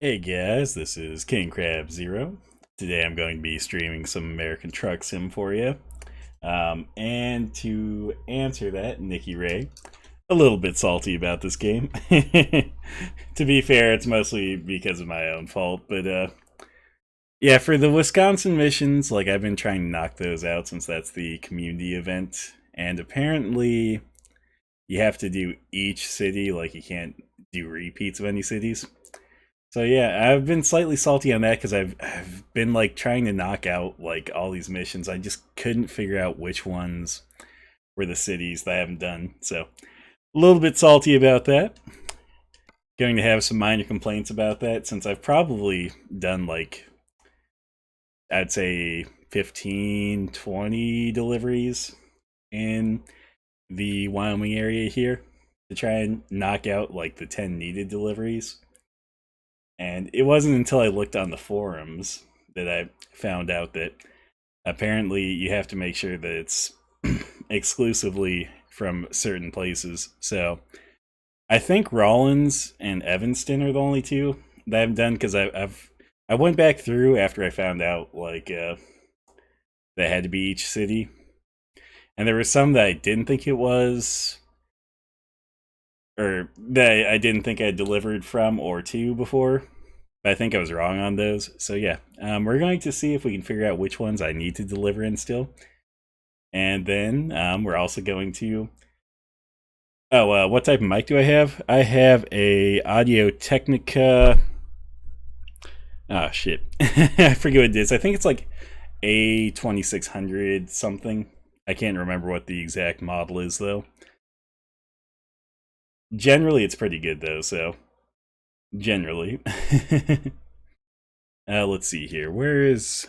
Hey guys, this is King Crab Zero. Today I'm going to be streaming some American Truck Sim for you. And to answer that, Nikki Ray, a little bit salty about this game. To be fair, it's mostly because of my own fault, but yeah, for the Wisconsin missions, like I've been trying to knock those out since that's the community event, and apparently you have to do each city, like you can't do repeats of any cities. So yeah, I've been slightly salty on that because I've been like trying to knock out like all these missions. I just couldn't figure out which ones were the cities that I haven't done. So a little bit salty about that. Going to have some minor complaints about that since I've probably done like I'd say 15, 20 deliveries in the Wyoming area here to try and knock out like the 10 needed deliveries. And it wasn't until I looked on the forums that I found out that apparently you have to make sure that it's exclusively from certain places. So I think Rollins and Evanston are the only two that I've done because I went back through after I found out like that had to be each city, and there were some that I didn't think it was, or that I didn't think I had delivered from or to before. But I think I was wrong on those. So yeah, we're going to see if we can figure out which ones I need to deliver in still. And then we're also going to. Oh, what type of mic do I have? I have a Audio Technica. Oh shit, I forget what it is. I think it's like A2600 something. I can't remember what the exact model is though. Generally, it's pretty good though. So generally. Let's see here. Where is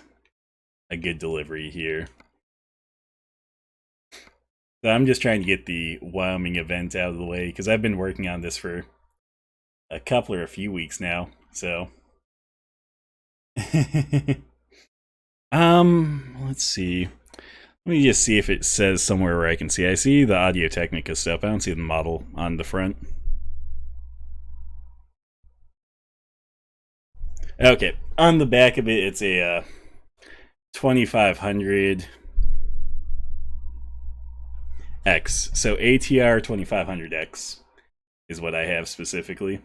a good delivery here? So I'm just trying to get the Wyoming event out of the way because I've been working on this for a couple or a few weeks now. So, let's see. Let me just see if it says somewhere where I can see. I see the Audio Technica stuff. I don't see the model on the front. Okay, on the back of it, it's a 2500X. So ATR 2500X is what I have specifically.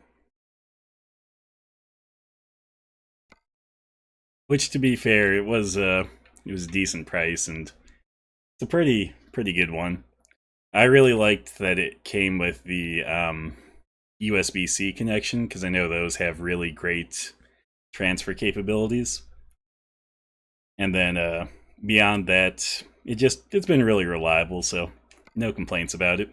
Which, to be fair, it was a decent price and it's a pretty good one. I really liked that it came with the USB-C connection because I know those have really great transfer capabilities. And then beyond that, it's been really reliable, so no complaints about it.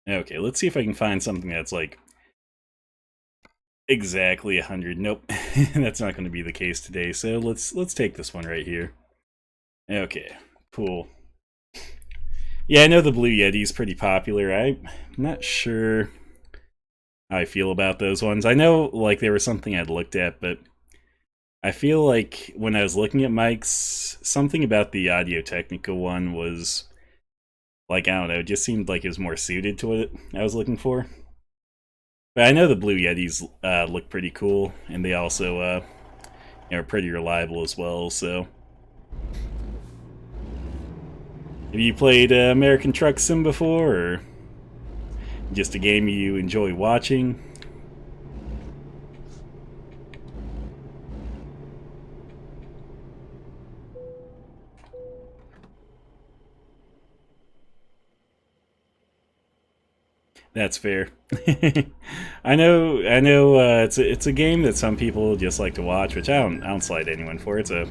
Okay, let's see if I can find something that's like exactly 100. Nope, that's not going to be the case today. So let's take this one right here. Okay, cool. Yeah, I know the Blue Yeti is pretty popular. I'm not sure how I feel about those ones. I know like there was something I'd looked at, but I feel like when I was looking at mics, something about the Audio Technica one was like I don't know, it just seemed like it was more suited to what I was looking for. But I know the Blue Yetis look pretty cool, and they also are pretty reliable as well. So, have you played American Truck Sim before, or just a game you enjoy watching? That's fair. I know. It's a game that some people just like to watch, which I don't slight anyone for. It's a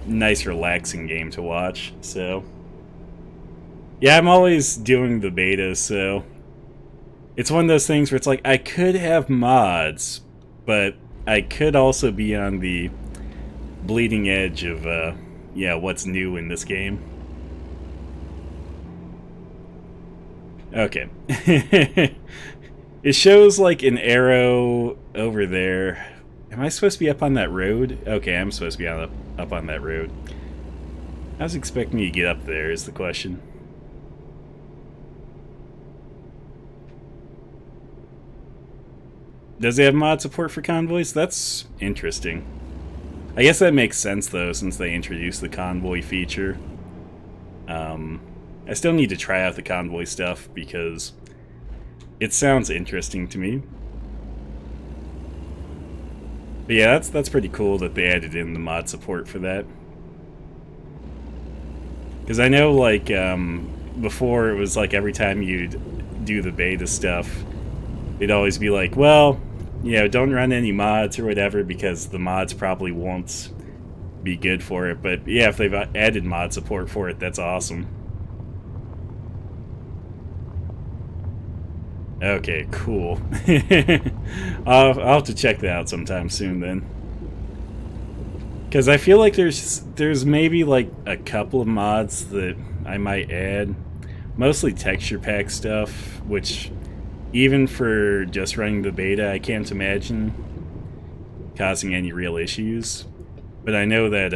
nice, relaxing game to watch. So, yeah, I'm always doing the beta, so it's one of those things where it's like I could have mods, but I could also be on the bleeding edge of yeah, what's new in this game. Okay. It shows like an arrow over there. Am I supposed to be up on that road? Okay, I'm supposed to be up on that road. I was expecting you to get up there is the question. Does it have mod support for convoys? That's interesting. I guess that makes sense though, since they introduced the convoy feature. I still need to try out the convoy stuff because it sounds interesting to me. But yeah, that's pretty cool that they added in the mod support for that. Because I know, like, before it was like every time you'd do the beta stuff, it'd always be like, well, you know, don't run any mods or whatever because the mods probably won't be good for it. But yeah, if they've added mod support for it, that's awesome. Okay, cool. I'll have to check that out sometime soon then. Because I feel like there's maybe like a couple of mods that I might add. Mostly texture pack stuff, which even for just running the beta, I can't imagine causing any real issues. But I know that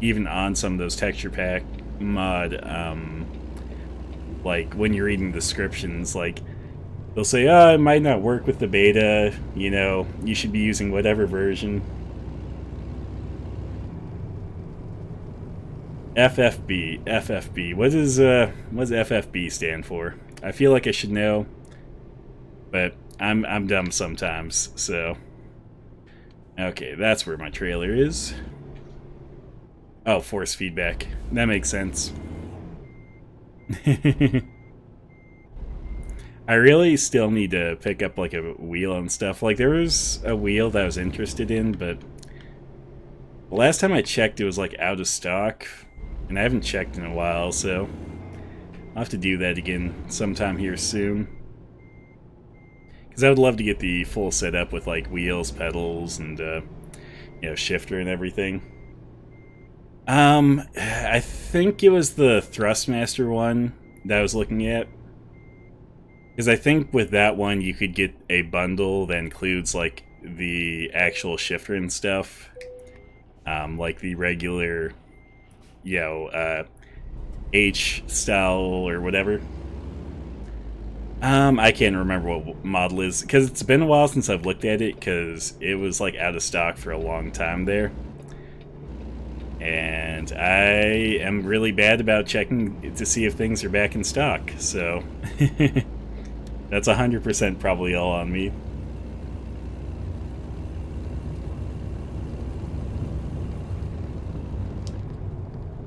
even on some of those texture pack mod, like when you're reading descriptions, like they'll say, oh, it might not work with the beta, you know, you should be using whatever version. FFB. What does FFB stand for? I feel like I should know, but I'm dumb sometimes, so. Okay, that's where my trailer is. Oh, force feedback. That makes sense. I really still need to pick up like a wheel and stuff. Like there was a wheel that I was interested in, but the last time I checked it was like out of stock. And I haven't checked in a while, so I'll have to do that again sometime here soon. Because I would love to get the full setup with like wheels, pedals, and you know, shifter and everything. I think it was the Thrustmaster one that I was looking at. Because I think with that one you could get a bundle that includes like the actual shifter and stuff. Like the regular, you know, H style or whatever. I can't remember what model is because it's been a while since I've looked at it because it was like out of stock for a long time there. And I am really bad about checking to see if things are back in stock, so that's 100% probably all on me.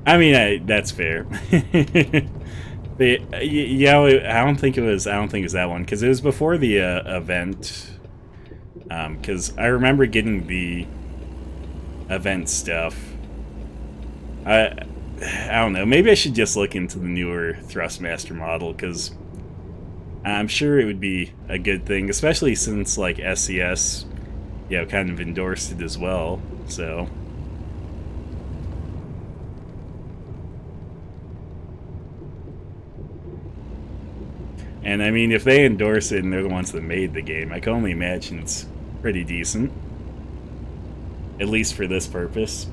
I mean, that's fair. Yeah, I don't think it was that one because it was before the event. Because I remember getting the event stuff. I don't know. Maybe I should just look into the newer Thrustmaster model because I'm sure it would be a good thing, especially since like SCS, you know, kind of endorsed it as well. So. And I mean, if they endorse it and they're the ones that made the game, I can only imagine it's pretty decent. At least for this purpose.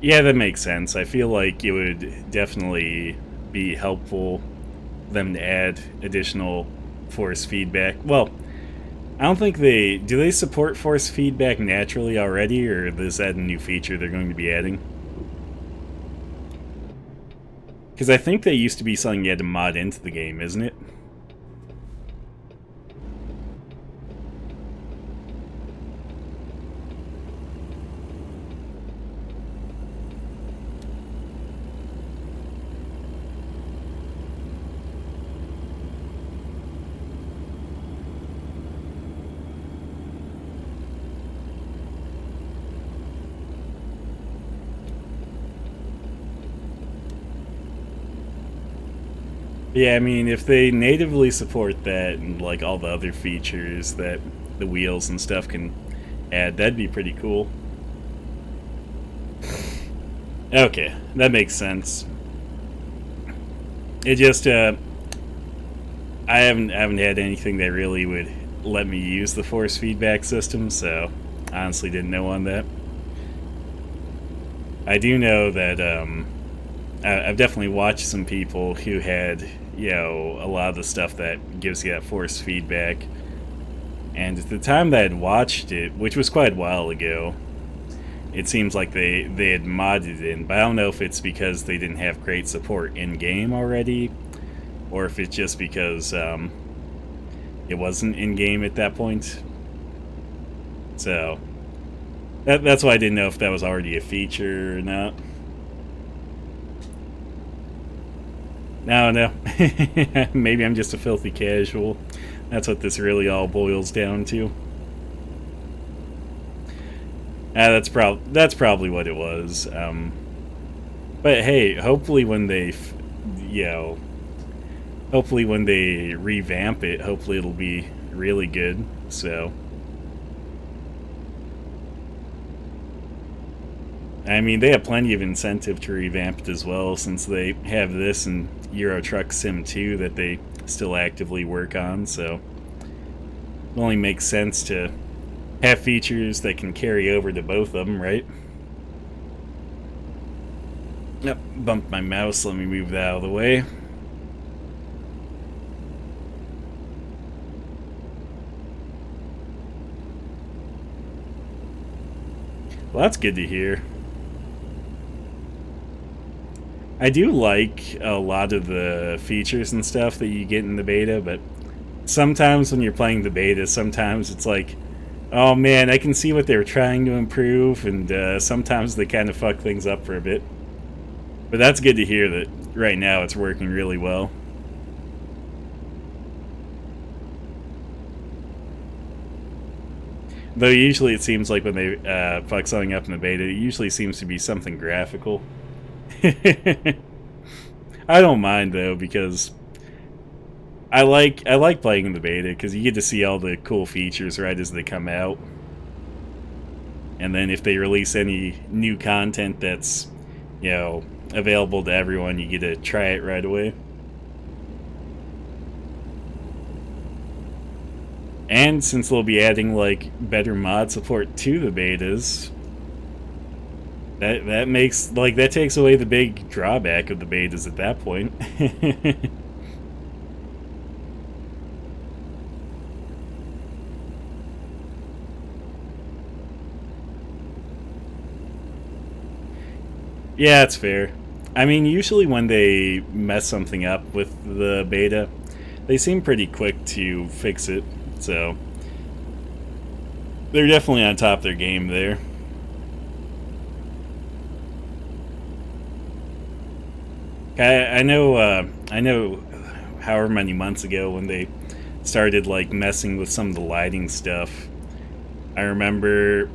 Yeah, that makes sense. I feel like it would definitely be helpful for them to add additional force feedback. Well, I don't think do they support force feedback naturally already, or is that a new feature they're going to be adding? Because I think they used to be something you had to mod into the game, isn't it? Yeah, I mean, if they natively support that and like all the other features that the wheels and stuff can add, that'd be pretty cool. Okay, that makes sense. It just I haven't had anything that really would let me use the force feedback system, so I honestly didn't know on that. I do know that I've definitely watched some people who had, you know, a lot of the stuff that gives you that force feedback. And at the time that I'd watched it, which was quite a while ago, it seems like they had modded it in, but I don't know if it's because they didn't have great support in-game already, or if it's just because it wasn't in-game at that point. So, that's why I didn't know if that was already a feature or not. No. Maybe I'm just a filthy casual. That's what this really all boils down to. That's probably what it was. But hey, hopefully when they, hopefully when they revamp it, hopefully it'll be really good. So, I mean, they have plenty of incentive to revamp it as well, since they have this and Euro Truck Sim 2 that they still actively work on. So, it only makes sense to have features that can carry over to both of them, right? Yep, bumped my mouse. Let me move that out of the way. Well, that's good to hear. I do like a lot of the features and stuff that you get in the beta, but sometimes when you're playing the beta, sometimes it's like, oh man, I can see what they were trying to improve, and sometimes they kind of fuck things up for a bit. But that's good to hear that right now it's working really well. Though usually it seems like when they fuck something up in the beta, it usually seems to be something graphical. I don't mind though, because I like playing in the beta because you get to see all the cool features right as they come out. And then if they release any new content that's, you know, available to everyone, you get to try it right away. And since they'll be adding like better mod support to the betas, that makes, like, that takes away the big drawback of the betas at that point. Yeah, it's fair. I mean, usually when they mess something up with the beta, they seem pretty quick to fix it, so they're definitely on top of their game there. I know however many months ago when they started like messing with some of the lighting stuff, I remember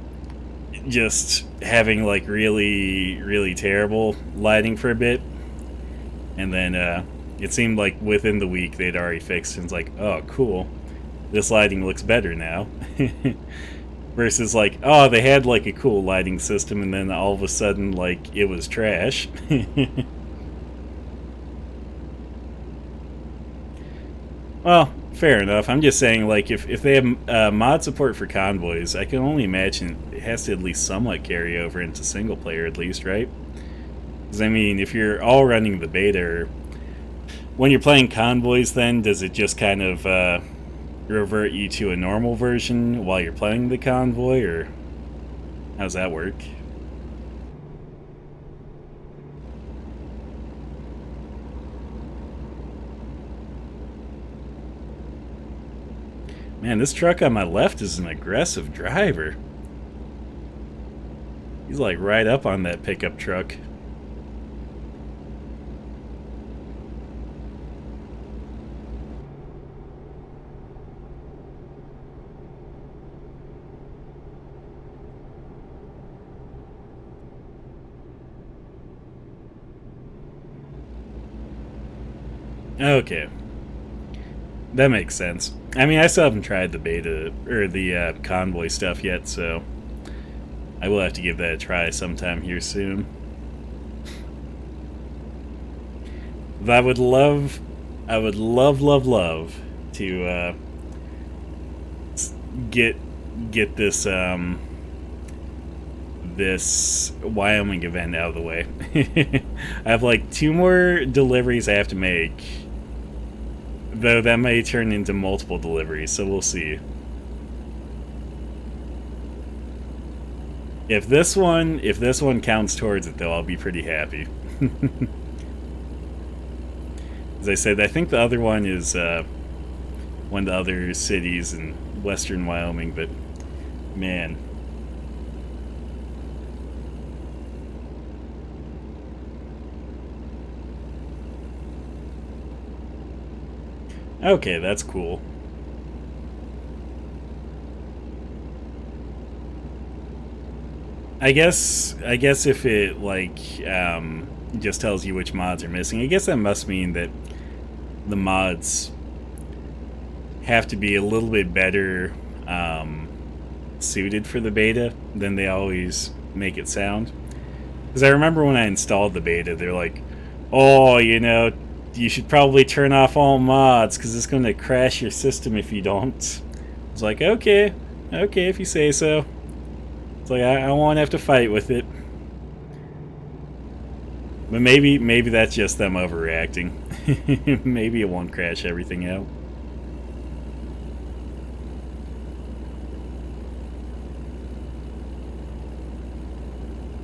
just having like really terrible lighting for a bit, and then it seemed like within the week they'd already fixed it. And it's like, oh cool, this lighting looks better now. Versus like, oh, they had like a cool lighting system and then all of a sudden like it was trash. Well, fair enough. I'm just saying, like, if they have mod support for convoys, I can only imagine it has to at least somewhat carry over into single player, at least, right? Because, I mean, if you're all running the beta, when you're playing convoys, then does it just kind of revert you to a normal version while you're playing the convoy, or how does that work? Man, this truck on my left is an aggressive driver. He's like right up on that pickup truck. Okay. That makes sense. I mean, I still haven't tried the beta, or the convoy stuff yet, so I will have to give that a try sometime here soon. I would love, love to get this this Wyoming event out of the way. I have like 2 more deliveries I have to make, though that may turn into multiple deliveries, so we'll see. If this one counts towards it, though, I'll be pretty happy. As I said, I think the other one is one of the other cities in western Wyoming, but man. Okay, that's cool. I guess if it like just tells you which mods are missing, I guess that must mean that the mods have to be a little bit better suited for the beta than they always make it sound. Because I remember when I installed the beta, they're like, "Oh, you know, you should probably turn off all mods because it's going to crash your system if you don't." I was like, okay, if you say so. It's like, I won't have to fight with it. But maybe that's just them overreacting. Maybe it won't crash everything out.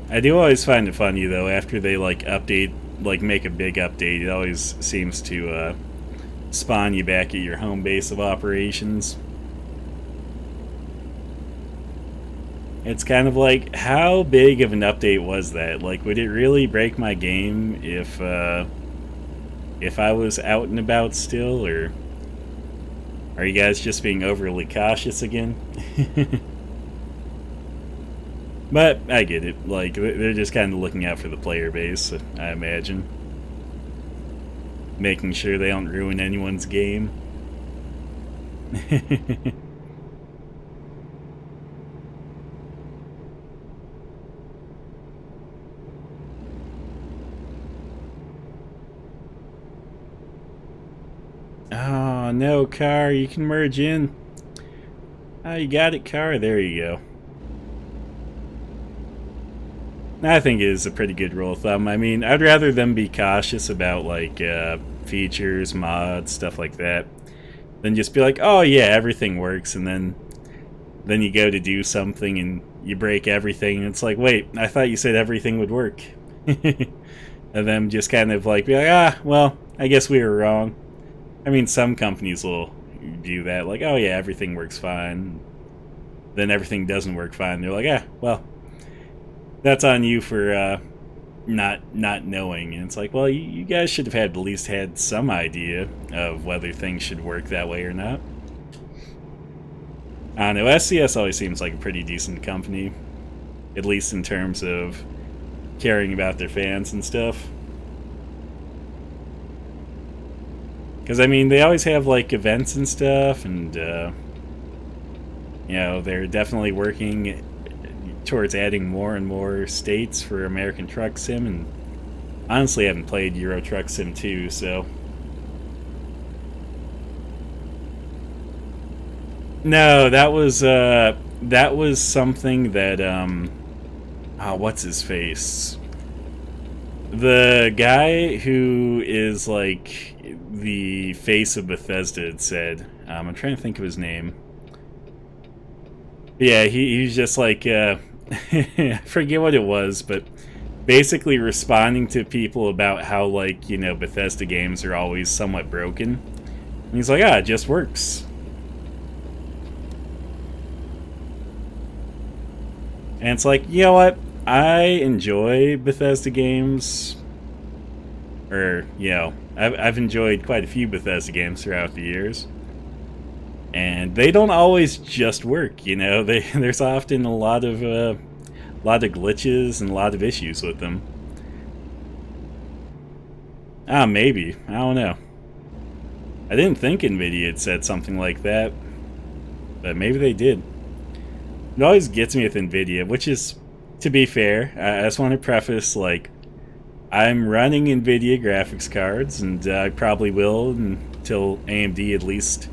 I do always find it funny though, after they like update, like make a big update, it always seems to spawn you back at your home base of operations. It's kind of like, how big of an update was that? Like, would it really break my game if I was out and about still, or are you guys just being overly cautious again? But I get it. Like, they're just kind of looking out for the player base, I imagine. Making sure they don't ruin anyone's game. Oh, no, car. You can merge in. Oh, you got it, car. There you go. I think it is a pretty good rule of thumb. I mean, I'd rather them be cautious about, like, features, mods, stuff like that, than just be like, oh, yeah, everything works, and then you go to do something and you break everything, and it's like, wait, I thought you said everything would work. And then just kind of like, be like, ah, well, I guess we were wrong. I mean, some companies will do that, like, oh, yeah, everything works fine. Then everything doesn't work fine. They're like, ah, well, that's on you for not knowing. And it's like, well, you guys should have at least had some idea of whether things should work that way or not. I don't know, SCS always seems like a pretty decent company, at least in terms of caring about their fans and stuff. Because, I mean, they always have, like, events and stuff, and, you know, they're definitely working towards adding more and more states for American Truck Sim, and honestly I haven't played Euro Truck Sim 2, so... No, that was something that, what's his face? The guy who is, like, the face of Bethesda had said, I'm trying to think of his name. Yeah, he's just like, I forget what it was, but basically responding to people about how, like, you know, Bethesda games are always somewhat broken. And he's like, it just works. And it's like, you know what? I enjoy Bethesda games. Or, you know, I've enjoyed quite a few Bethesda games throughout the years. And they don't always just work, you know. There's often a lot of glitches and a lot of issues with them. Maybe. I don't know. I didn't think NVIDIA had said something like that, but maybe they did. It always gets me with NVIDIA, which is, to be fair, I just want to preface, like, I'm running NVIDIA graphics cards, and I probably will until AMD at least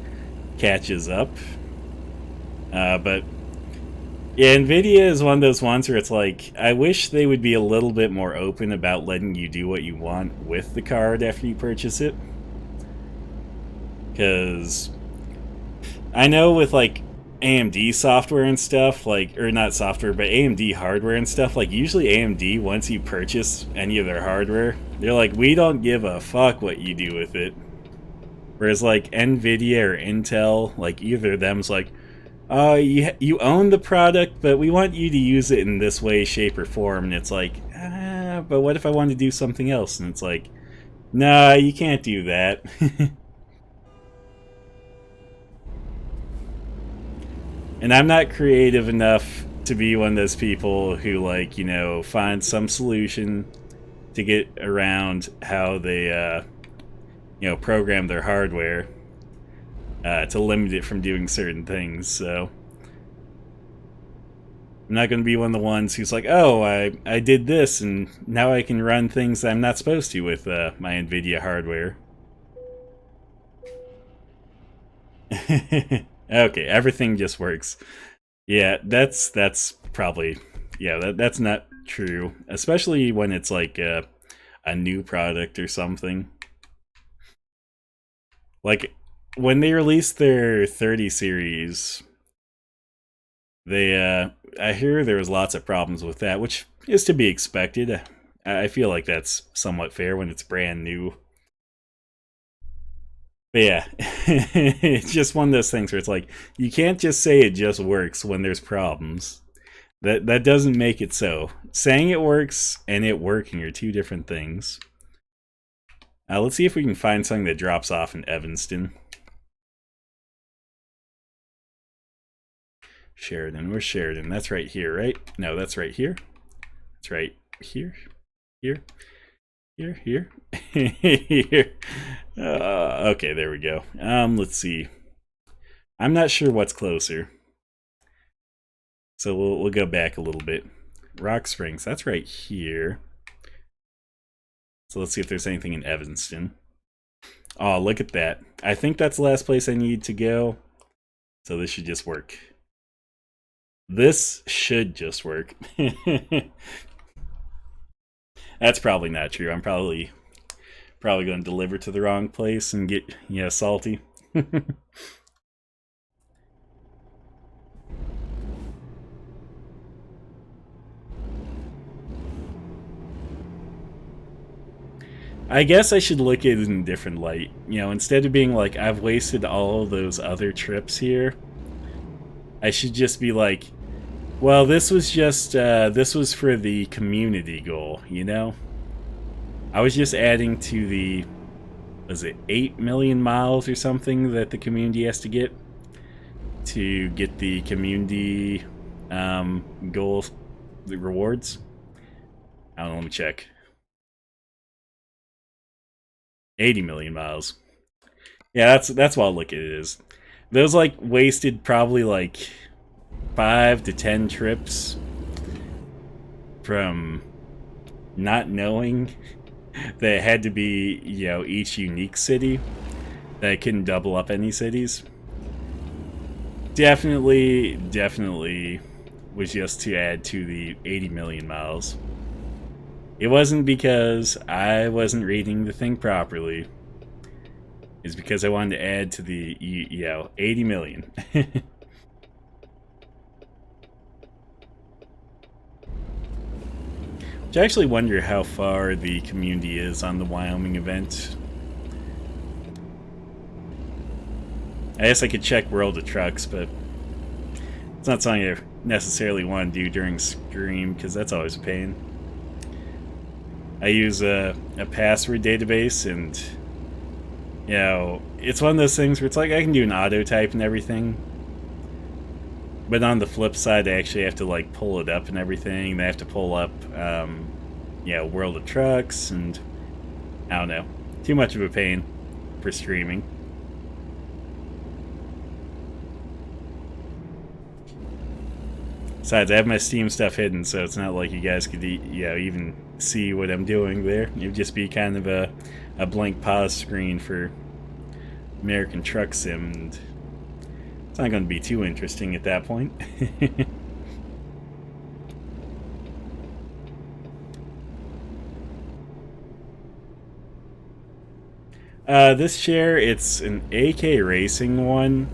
catches up. But yeah, NVIDIA is one of those ones where it's like, I wish they would be a little bit more open about letting you do what you want with the card after you purchase it. Because I know with like AMD software and stuff, like, or not software, but AMD hardware and stuff, like, usually AMD, once you purchase any of their hardware, they're like, we don't give a fuck what you do with it. Whereas, like, NVIDIA or Intel, like, either of them's like, you own the product, but we want you to use it in this way, shape, or form. And it's like, but what if I want to do something else? And it's like, nah, you can't do that. And I'm not creative enough to be one of those people who, like, you know, find some solution to get around how they, you know, program their hardware to limit it from doing certain things. So I'm not going to be one of the ones who's like, oh, I did this, and now I can run things that I'm not supposed to with my NVIDIA hardware. Okay, everything just works. Yeah, that's probably, yeah, that's not true, especially when it's like a new product or something. Like when they released their 30 series, they I hear there was lots of problems with that, which is to be expected. I feel like that's somewhat fair when it's brand new. But yeah, it's just one of those things where it's like, you can't just say it just works when there's problems. That doesn't make it so. Saying it works and it working are two different things. Let's see if we can find something that drops off in Evanston. Sheridan, where's Sheridan? That's right here, right? No, that's right here. That's right here. Here. Here. Here. Okay, there we go. Let's see. I'm not sure what's closer. So we'll go back a little bit. Rock Springs, that's right here. So let's see if there's anything in Evanston. Oh, look at that. I think that's the last place I need to go. So this should just work. This should just work. That's probably not true. I'm probably going to deliver to the wrong place and get, yeah, salty. I guess I should look at it in a different light. You know, instead of being like, I've wasted all those other trips here, I should just be like, well, this was just, this was for the community goal, you know? I was just adding to the, was it 8 million miles or something that the community has to get the community goal, the rewards? I don't know, let me check. 80 million miles. Yeah, that's what I'll look at it as. Those, like, wasted probably like 5 to 10 trips from not knowing that it had to be, you know, each unique city, that it couldn't double up any cities. Definitely was just to add to the 80 million miles. It wasn't because I wasn't reading the thing properly. It's because I wanted to add to the, you know, 80 million. Which I actually wonder how far the community is on the Wyoming event. I guess I could check World of Trucks, but it's not something I necessarily want to do during stream, because that's always a pain. I use a password database, and, you know, it's one of those things where it's like I can do an auto type and everything, but on the flip side, I actually have to, like, pull it up and everything. I have to pull up, you know, World of Trucks, and I don't know, too much of a pain for streaming. Besides, I have my Steam stuff hidden, so it's not like you guys could, even see what I'm doing there. It'd just be kind of a blank pause screen for American Truck Sim, and it's not going to be too interesting at that point. This chair, it's an AK Racing one.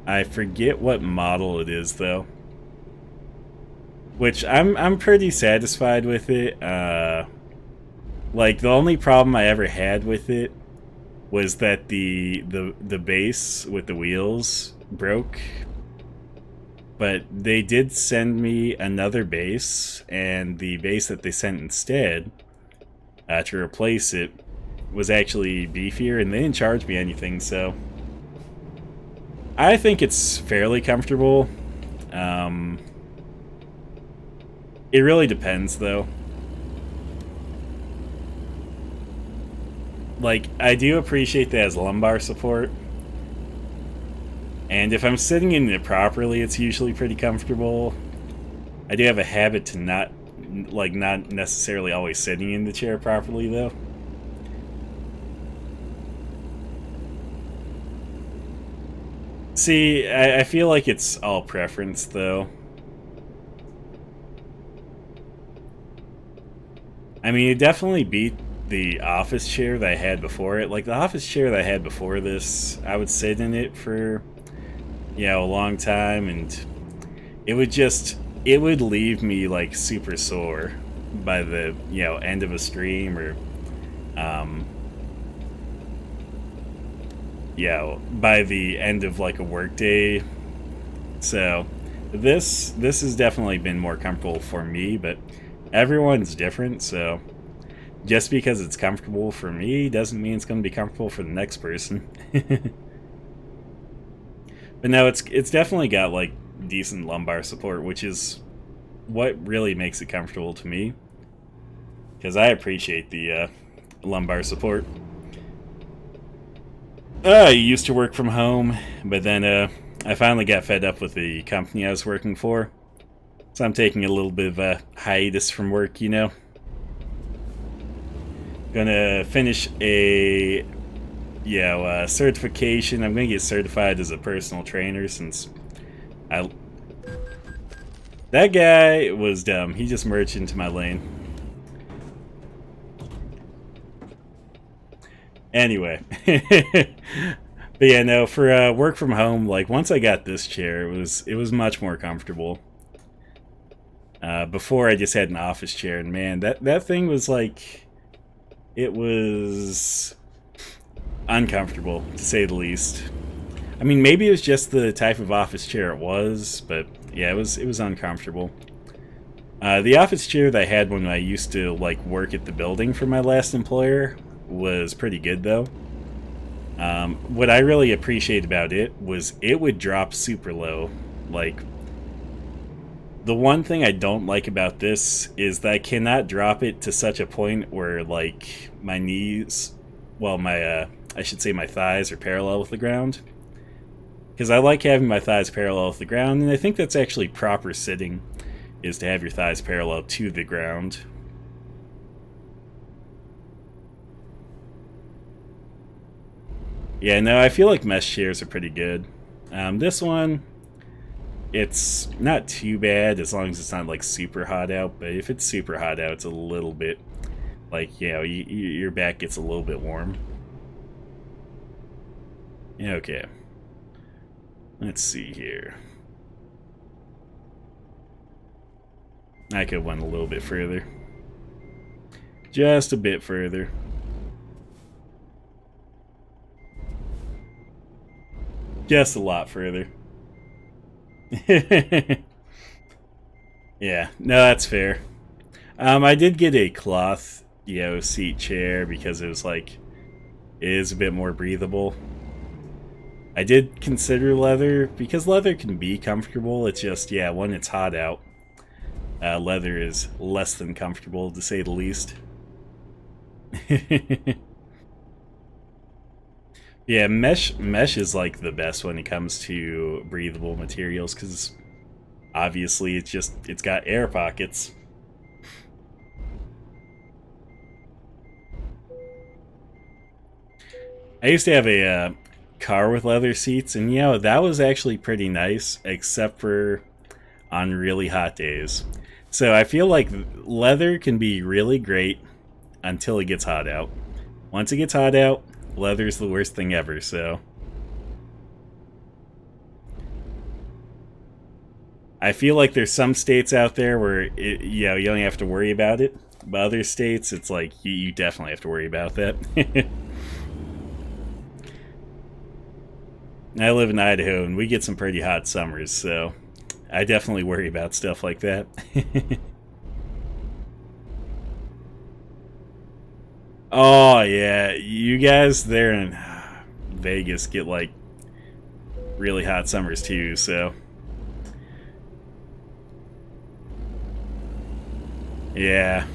I forget what model it is, though. Which I'm pretty satisfied with it. Like, the only problem I ever had with it was that the base with the wheels broke. But they did send me another base, and the base that they sent instead to replace it was actually beefier, and they didn't charge me anything, so I think it's fairly comfortable. It really depends, though. Like, I do appreciate that it has lumbar support, and if I'm sitting in it properly, it's usually pretty comfortable. I do have a habit to not necessarily always sitting in the chair properly, though. See, I feel like it's all preference, though. I mean, it definitely beat the office chair that I had before it. Like, the office chair that I had before this, I would sit in it for, a long time, and it would leave me, like, super sore by the, end of a stream, or, by the end of, like, a work day. So, this has definitely been more comfortable for me, but everyone's different, so just because it's comfortable for me doesn't mean it's going to be comfortable for the next person. But no, it's definitely got, like, decent lumbar support, which is what really makes it comfortable to me, because I appreciate the lumbar support. I used to work from home, but then I finally got fed up with the company I was working for. So I'm taking a little bit of a hiatus from work, Gonna finish a certification. I'm gonna get certified as a personal trainer, since that guy was dumb. He just merged into my lane. Anyway. But yeah, no, for work from home, like, once I got this chair, it was much more comfortable. Before, I just had an office chair, and man, that thing was like, it was uncomfortable, to say the least. I mean, maybe it was just the type of office chair it was, but yeah, it was uncomfortable. The office chair that I had when I used to, like, work at the building for my last employer was pretty good, though. What I really appreciate about it was it would drop super low. Like, the one thing I don't like about this is that I cannot drop it to such a point where, like, my knees, well, I should say my thighs are parallel with the ground. Because I like having my thighs parallel with the ground, and I think that's actually proper sitting, is to have your thighs parallel to the ground. Yeah, no, I feel like mesh chairs are pretty good. This one, it's not too bad as long as it's not, like, super hot out, but if it's super hot out, it's a little bit, like, your back gets a little bit warm. Okay. Let's see here. I could have went a little bit further. Just a bit further. Just a lot further. Yeah, no, that's fair. I did get a cloth, seat chair because it was like, it is a bit more breathable. I did consider leather because leather can be comfortable. It's just, when it's hot out, leather is less than comfortable, to say the least. Yeah, mesh is like the best when it comes to breathable materials, because obviously it's got air pockets. I used to have a car with leather seats, and that was actually pretty nice, except for on really hot days. So I feel like leather can be really great until it gets hot out. Once it gets hot out, leather's the worst thing ever, so I feel like there's some states out there where you don't have to worry about it, but other states it's like you definitely have to worry about that. I live in Idaho and we get some pretty hot summers, so I definitely worry about stuff like that. Oh yeah, you guys there in Vegas get like really hot summers too, so yeah.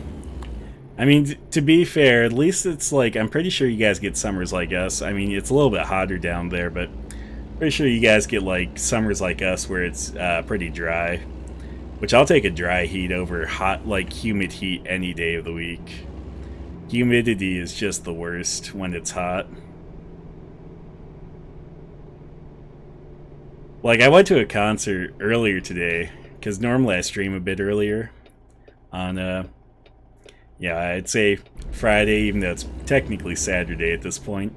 I mean, to be fair, at least it's like I'm pretty sure you guys get summers like us. I mean, it's a little bit hotter down there, but pretty sure you guys get like summers like us where it's pretty dry. Which I'll take a dry heat over hot, like humid heat any day of the week. Humidity is just the worst when it's hot. Like, I went to a concert earlier today, because normally I stream a bit earlier on, I'd say Friday, even though it's technically Saturday at this point.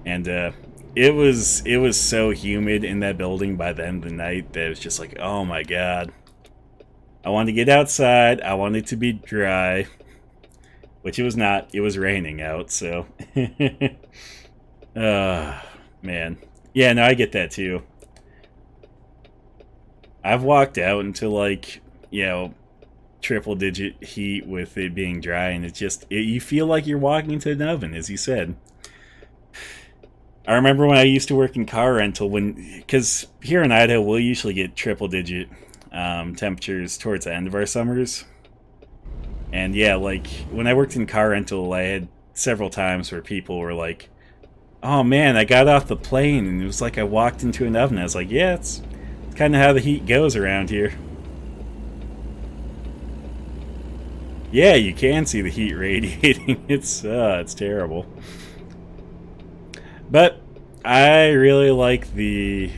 And, it was so humid in that building by the end of the night that it was just like, oh my god. I wanted to get outside, I wanted it to be dry, which it was not. It was raining out, so. Man. Yeah, no, I get that too. I've walked out into like, triple digit heat with it being dry, and it's just, you feel like you're walking into an oven, as you said. I remember when I used to work in car rental, because here in Idaho, we'll usually get triple digit temperatures towards the end of our summers. And yeah, like when I worked in car rental, I had several times where people were like, oh man, I got off the plane and it was like I walked into an oven. I was like, yeah, it's kind of how the heat goes around here. Yeah, you can see the heat radiating. It's terrible. But I really like the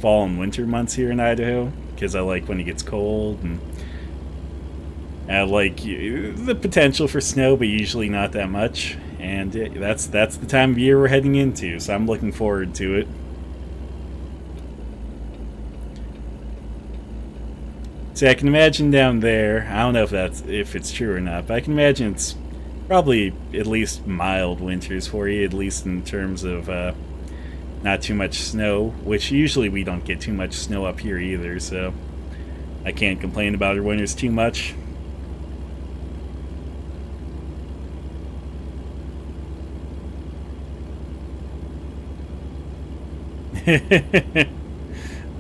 fall and winter months here in Idaho, because I like when it gets cold, and I like the potential for snow, but usually not that much. And that's the time of year we're heading into, so I'm looking forward to it. See, I can imagine down there, I don't know if it's true or not, but I can imagine it's probably at least mild winters for you, at least in terms of not too much snow, which usually we don't get too much snow up here either, so I can't complain about our winters too much.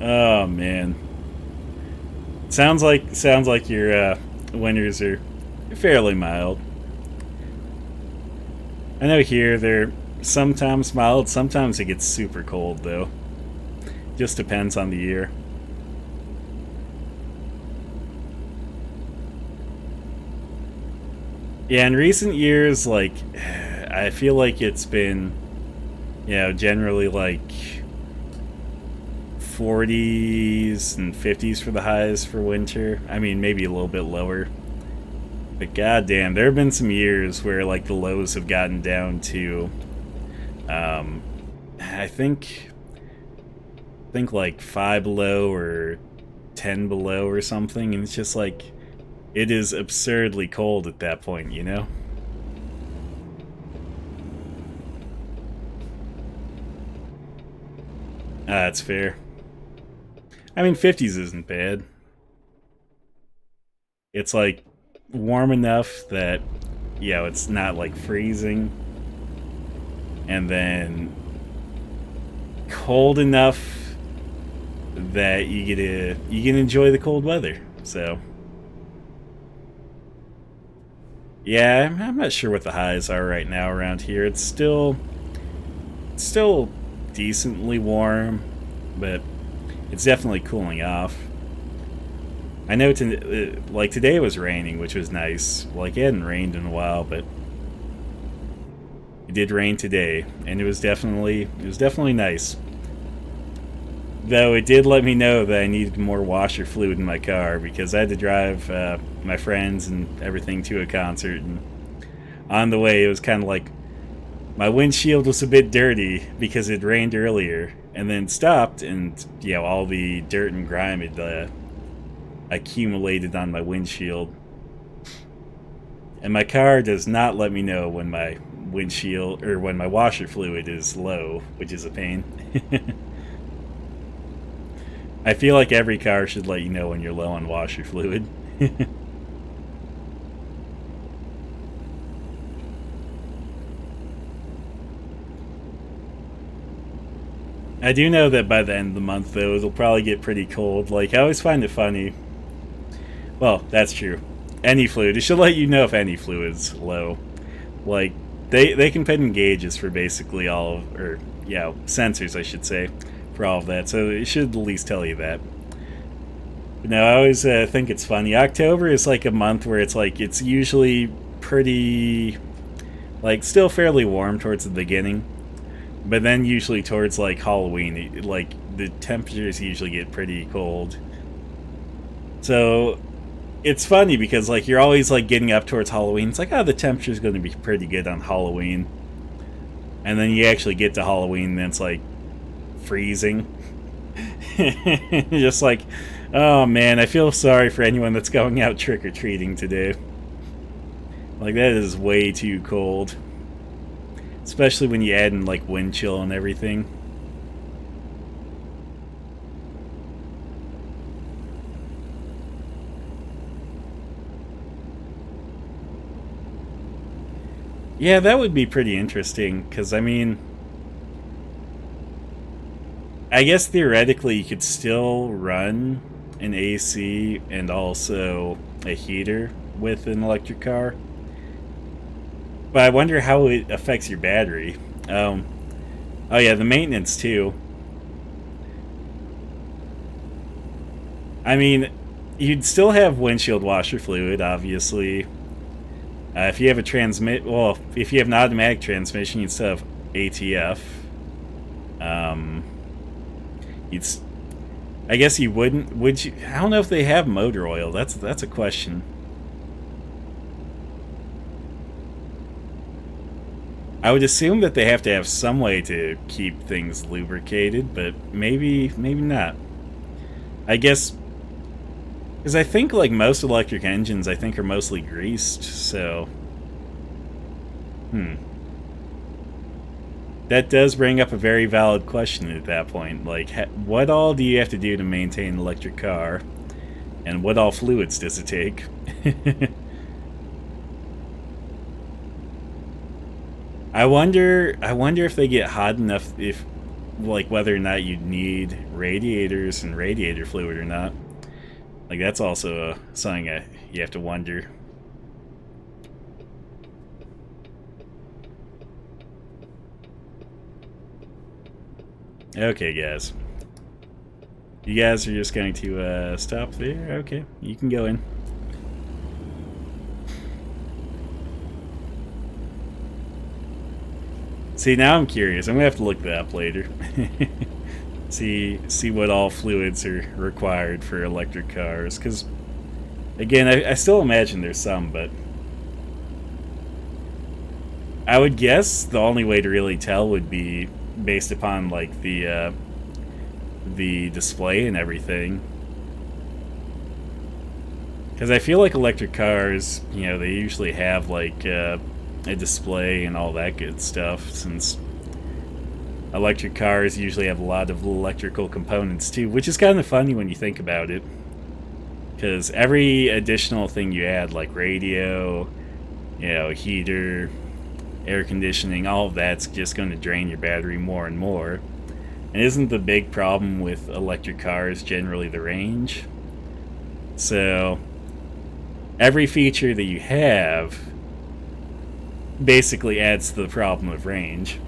Oh man, sounds like your winters are fairly mild. I know here they're sometimes mild, sometimes it gets super cold though. Just depends on the year. Yeah, in recent years, like, I feel like it's been, generally like 40s and 50s for the highs for winter. I mean, maybe a little bit lower. But goddamn, there have been some years where like the lows have gotten down to, I think like 5 below or 10 below or something, and it's just like, it is absurdly cold at that point, you know? That's fair. I mean, 50s isn't bad. It's like warm enough that, it's not like freezing, and then cold enough that you can enjoy the cold weather. So yeah, I'm not sure what the highs are right now around here. It's still decently warm, but it's definitely cooling off. I know like today it was raining, which was nice. Like it hadn't rained in a while, but it did rain today, and it was definitely nice. Though it did let me know that I needed more washer fluid in my car because I had to drive my friends and everything to a concert, and on the way it was kind of like my windshield was a bit dirty because it rained earlier, and then stopped, and all the dirt and grime had accumulated on my windshield. And my car does not let me know when my windshield or when my washer fluid is low, which is a pain. I feel like every car should let you know when you're low on washer fluid. I do know that by the end of the month, though, it'll probably get pretty cold. Like, I always find it funny. Well, that's true. Any fluid. It should let you know if any fluid's low. Like, they can put in gauges for basically all of, or, sensors, I should say, for all of that. So it should at least tell you that. But no, I always think it's funny. October is like a month where it's like, it's usually pretty, like, still fairly warm towards the beginning. But then usually towards, like, Halloween, like, the temperatures usually get pretty cold. So it's funny because, like, you're always, like, getting up towards Halloween. It's like, oh, the temperature's going to be pretty good on Halloween. And then you actually get to Halloween, and then it's, like, freezing. Just like, oh, man, I feel sorry for anyone that's going out trick-or-treating today. Like, that is way too cold. Especially when you add in, like, wind chill and everything. Yeah, that would be pretty interesting, because, I mean, I guess theoretically you could still run an AC and also a heater with an electric car. But I wonder how it affects your battery. Oh yeah, the maintenance too. I mean, you'd still have windshield washer fluid, obviously. If you have if you have an automatic transmission, you'd still have ATF. I guess you wouldn't. Would you? I don't know if they have motor oil. That's a question. I would assume that they have to have some way to keep things lubricated, but maybe not. I guess, because I think, like, most electric engines, I think, are mostly greased, so... That does bring up a very valid question at that point. Like, what all do you have to do to maintain an electric car? And what all fluids does it take? I wonder if they get hot enough, if, like, whether or not you'd need radiators and radiator fluid or not. Like, that's also something you have to wonder. Okay, guys. You guys are just going to stop there? Okay, you can go in. See, now I'm curious. I'm gonna have to look that up later. see what all fluids are required for electric cars. Because, again, I still imagine there's some, but I would guess the only way to really tell would be based upon, like, the display and everything. Because I feel like electric cars, they usually have, like, a display and all that good stuff, since electric cars usually have a lot of electrical components too, which is kind of funny when you think about it, because every additional thing you add, like radio, heater, air conditioning, all of that's just going to drain your battery more and more. And isn't the big problem with electric cars generally the range? So every feature that you have basically adds to the problem of range.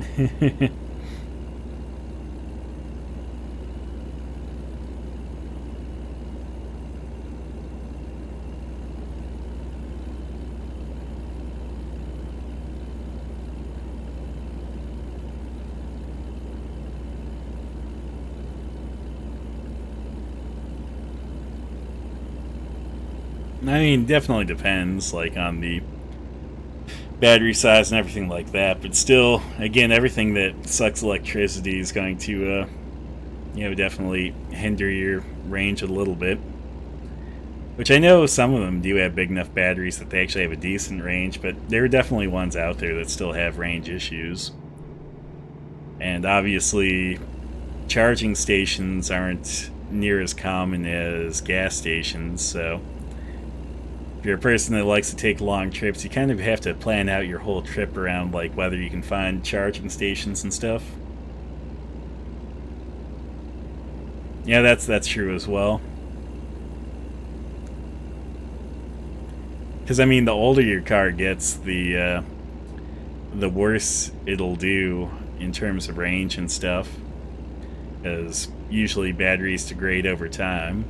I mean, definitely depends, like, on the battery size and everything like that, but still, again, everything that sucks electricity is going to, definitely hinder your range a little bit. Which I know some of them do have big enough batteries that they actually have a decent range, but there are definitely ones out there that still have range issues. And obviously, charging stations aren't near as common as gas stations, so if you're a person that likes to take long trips, you kind of have to plan out your whole trip around like whether you can find charging stations and stuff. Yeah, that's true as well. Because I mean, the older your car gets, the worse it'll do in terms of range and stuff. Because usually batteries degrade over time.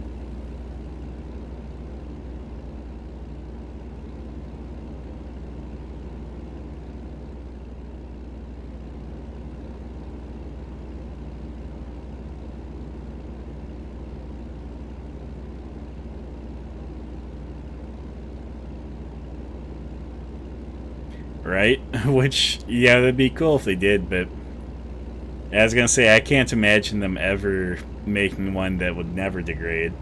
Right? Which, yeah, that'd be cool if they did, but I was gonna say, I can't imagine them ever making one that would never degrade.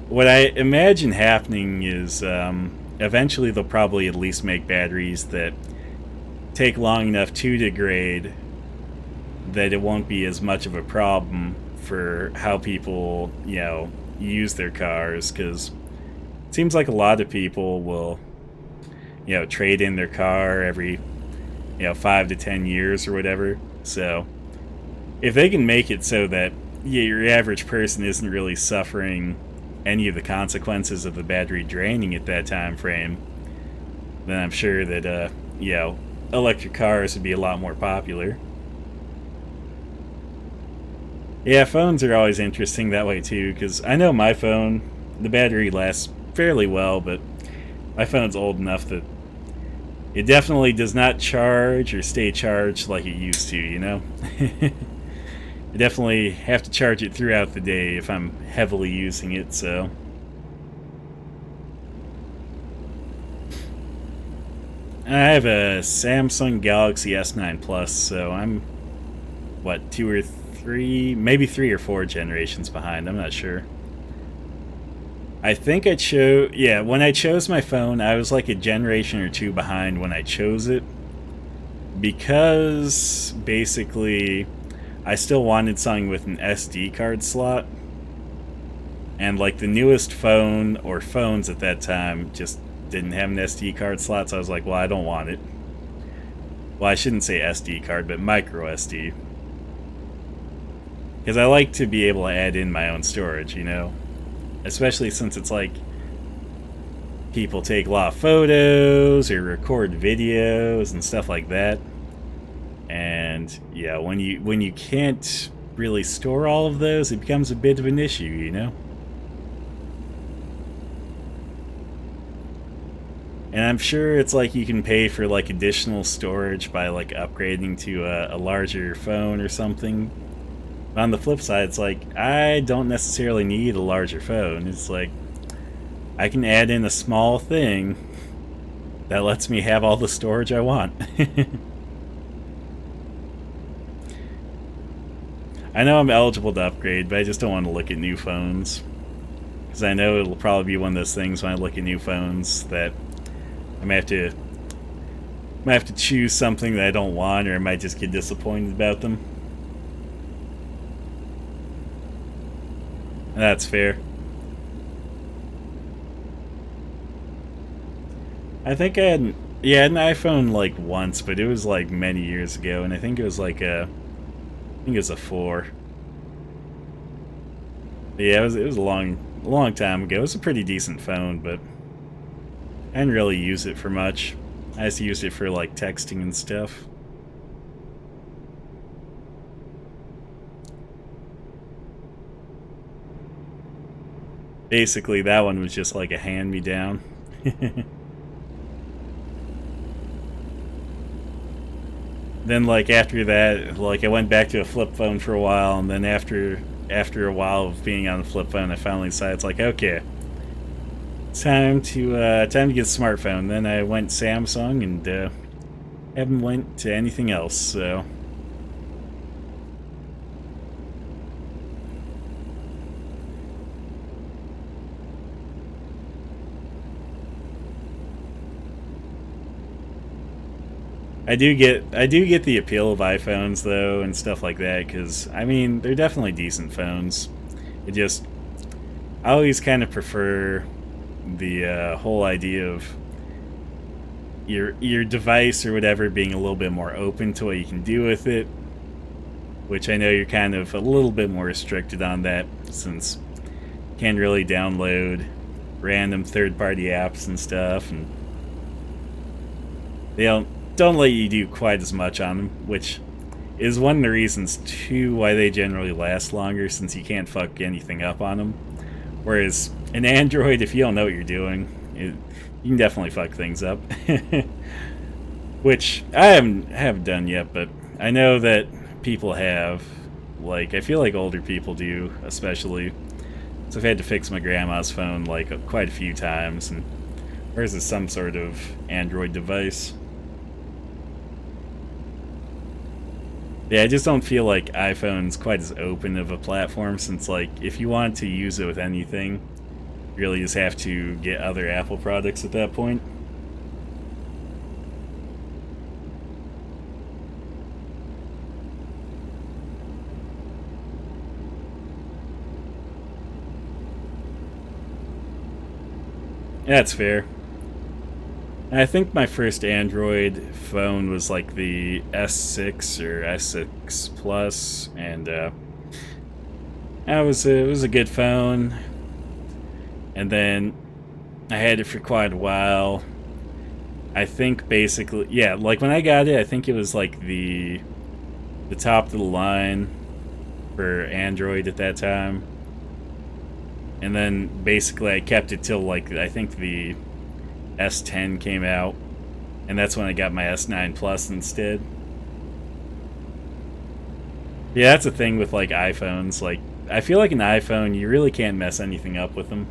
What I imagine happening is, eventually they'll probably at least make batteries that take long enough to degrade that it won't be as much of a problem for how people, use their cars, because it seems like a lot of people will trade in their car every 5 to 10 years or whatever. So if they can make it so that your average person isn't really suffering any of the consequences of the battery draining at that time frame, then I'm sure that electric cars would be a lot more popular. Yeah, phones are always interesting that way too, because I know my phone, the battery lasts fairly well, but my phone's old enough that it definitely does not charge or stay charged like it used to, I definitely have to charge it throughout the day if I'm heavily using it, so. I have a Samsung Galaxy S9 Plus, so I'm, what, 2 or 3, maybe 3 or 4 generations behind, I'm not sure. I think when I chose my phone, I was like a generation or 2 behind when I chose it, because basically I still wanted something with an SD card slot, and like the newest phone or phones at that time just didn't have an SD card slot, so I was like, well, I don't want it. Well, I shouldn't say SD card, but micro SD, because I like to be able to add in my own storage, especially since it's like people take a lot of photos or record videos and stuff like that. And yeah, when you can't really store all of those, it becomes a bit of an issue, And I'm sure it's like you can pay for like additional storage by like upgrading to a larger phone or something. But on the flip side, it's like, I don't necessarily need a larger phone. It's like, I can add in a small thing that lets me have all the storage I want. I know I'm eligible to upgrade, but I just don't want to look at new phones. Because I know it'll probably be one of those things when I look at new phones that I might have to choose something that I don't want, or I might just get disappointed about them. That's fair. I think I had an iPhone like once, but it was like many years ago, and I think it was like a 4. But yeah, it was a long time ago. It was a pretty decent phone, but I didn't really use it for much. I just used it for like texting and stuff. Basically, that one was just like a hand-me-down. Then, like, after that, like, I went back to a flip phone for a while, and then after a while of being on the flip phone, I finally decided, it's like, okay, time to get a smartphone. Then I went Samsung and haven't went to anything else. So I do get the appeal of iPhones though and stuff like that, because I mean they're definitely decent phones. It just, I always kind of prefer the whole idea of your device or whatever being a little bit more open to what you can do with it, which I know you're kind of a little bit more restricted on that, since you can't really download random third-party apps and stuff, and they don't let you do quite as much on them, which is one of the reasons too why they generally last longer, since you can't fuck anything up on them. Whereas an Android, if you don't know what you're doing, you can definitely fuck things up. Which I haven't done yet, but I know that people have. Like, I feel like older people do, especially. So I've had to fix my grandma's phone like quite a few times, and hers is some sort of Android device. Yeah, I just don't feel like iPhone's quite as open of a platform, since, like, if you want to use it with anything, you really just have to get other Apple products at that point. That's fair. I think my first Android phone was like the S6 or S6 Plus, and it was a good phone. And then I had it for quite a while. I think basically, yeah, like when I got it, I think it was like the top of the line for Android at that time. And then basically I kept it till like I think the S10 came out, and that's when I got my S9 Plus instead. Yeah, that's the thing with like iPhones. Like, I feel like an iPhone, you really can't mess anything up with them.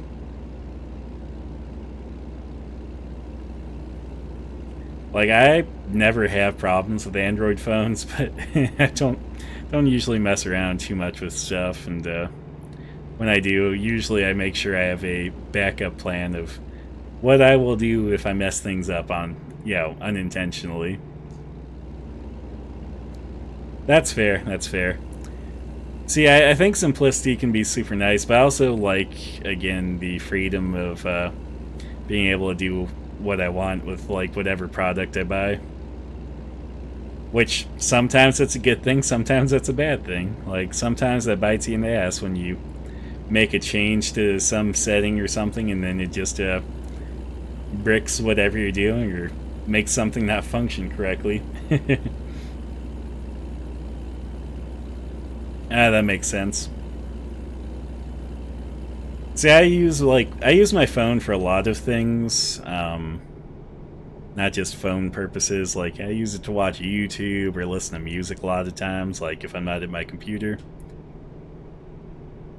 Like, I never have problems with Android phones, but I don't usually mess around too much with stuff, and when I do, usually I make sure I have a backup plan of what I will do if I mess things up on, unintentionally. That's fair, that's fair. See, I think simplicity can be super nice, but I also like, again, the freedom of being able to do what I want with, like, whatever product I buy. Which, sometimes that's a good thing, sometimes that's a bad thing. Like, sometimes that bites you in the ass when you make a change to some setting or something, and then it just bricks whatever you're doing, or makes something not function correctly. That makes sense. See, I use my phone for a lot of things, not just phone purposes. Like, I use it to watch YouTube or listen to music a lot of times, like if I'm not at my computer.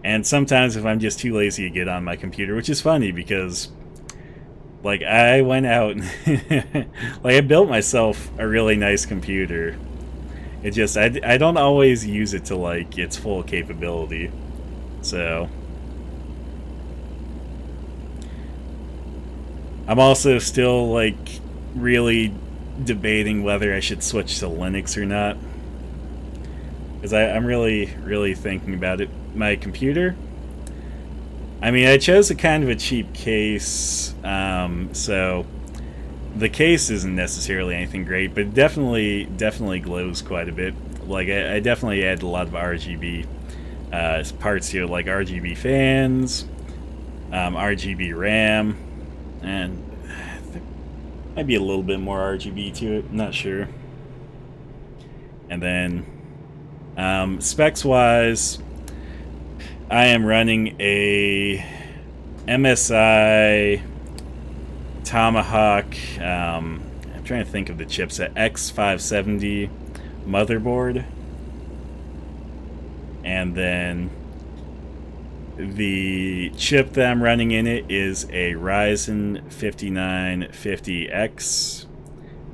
And sometimes if I'm just too lazy to get on my computer, which is funny because, like, I went out and like, I built myself a really nice computer. It just, I don't always use it to, like, its full capability. So I'm also still, like, really debating whether I should switch to Linux or not. Because I'm really thinking about it. My computer, I mean, I chose a kind of a cheap case, so the case isn't necessarily anything great, but it definitely glows quite a bit. Like, I definitely add a lot of RGB parts here, like RGB fans, RGB RAM, and there might be a little bit more RGB to it, I'm not sure. And then specs wise, I am running a MSI Tomahawk, I'm trying to think of the chipset, X570 motherboard. And then The chip that I'm running in it is a Ryzen 5950X.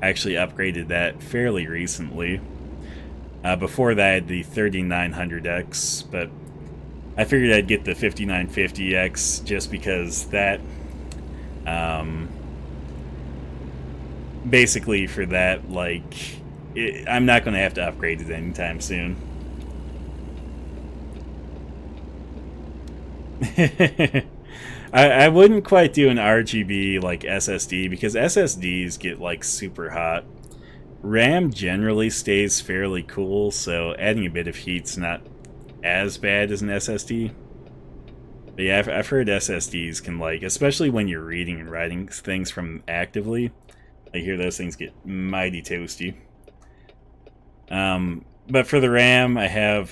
I actually upgraded that fairly recently. Before that, I had the 3900X, but I figured I'd get the 5950X just because that, basically for that, like, I'm not going to have to upgrade it anytime soon. I wouldn't quite do an RGB like SSD because SSDs get like super hot. RAM generally stays fairly cool, so adding a bit of heat's not as bad as an SSD. But yeah, I've heard SSDs can, like, especially when you're reading and writing things from actively, I hear those things get mighty toasty. But for the RAM, I have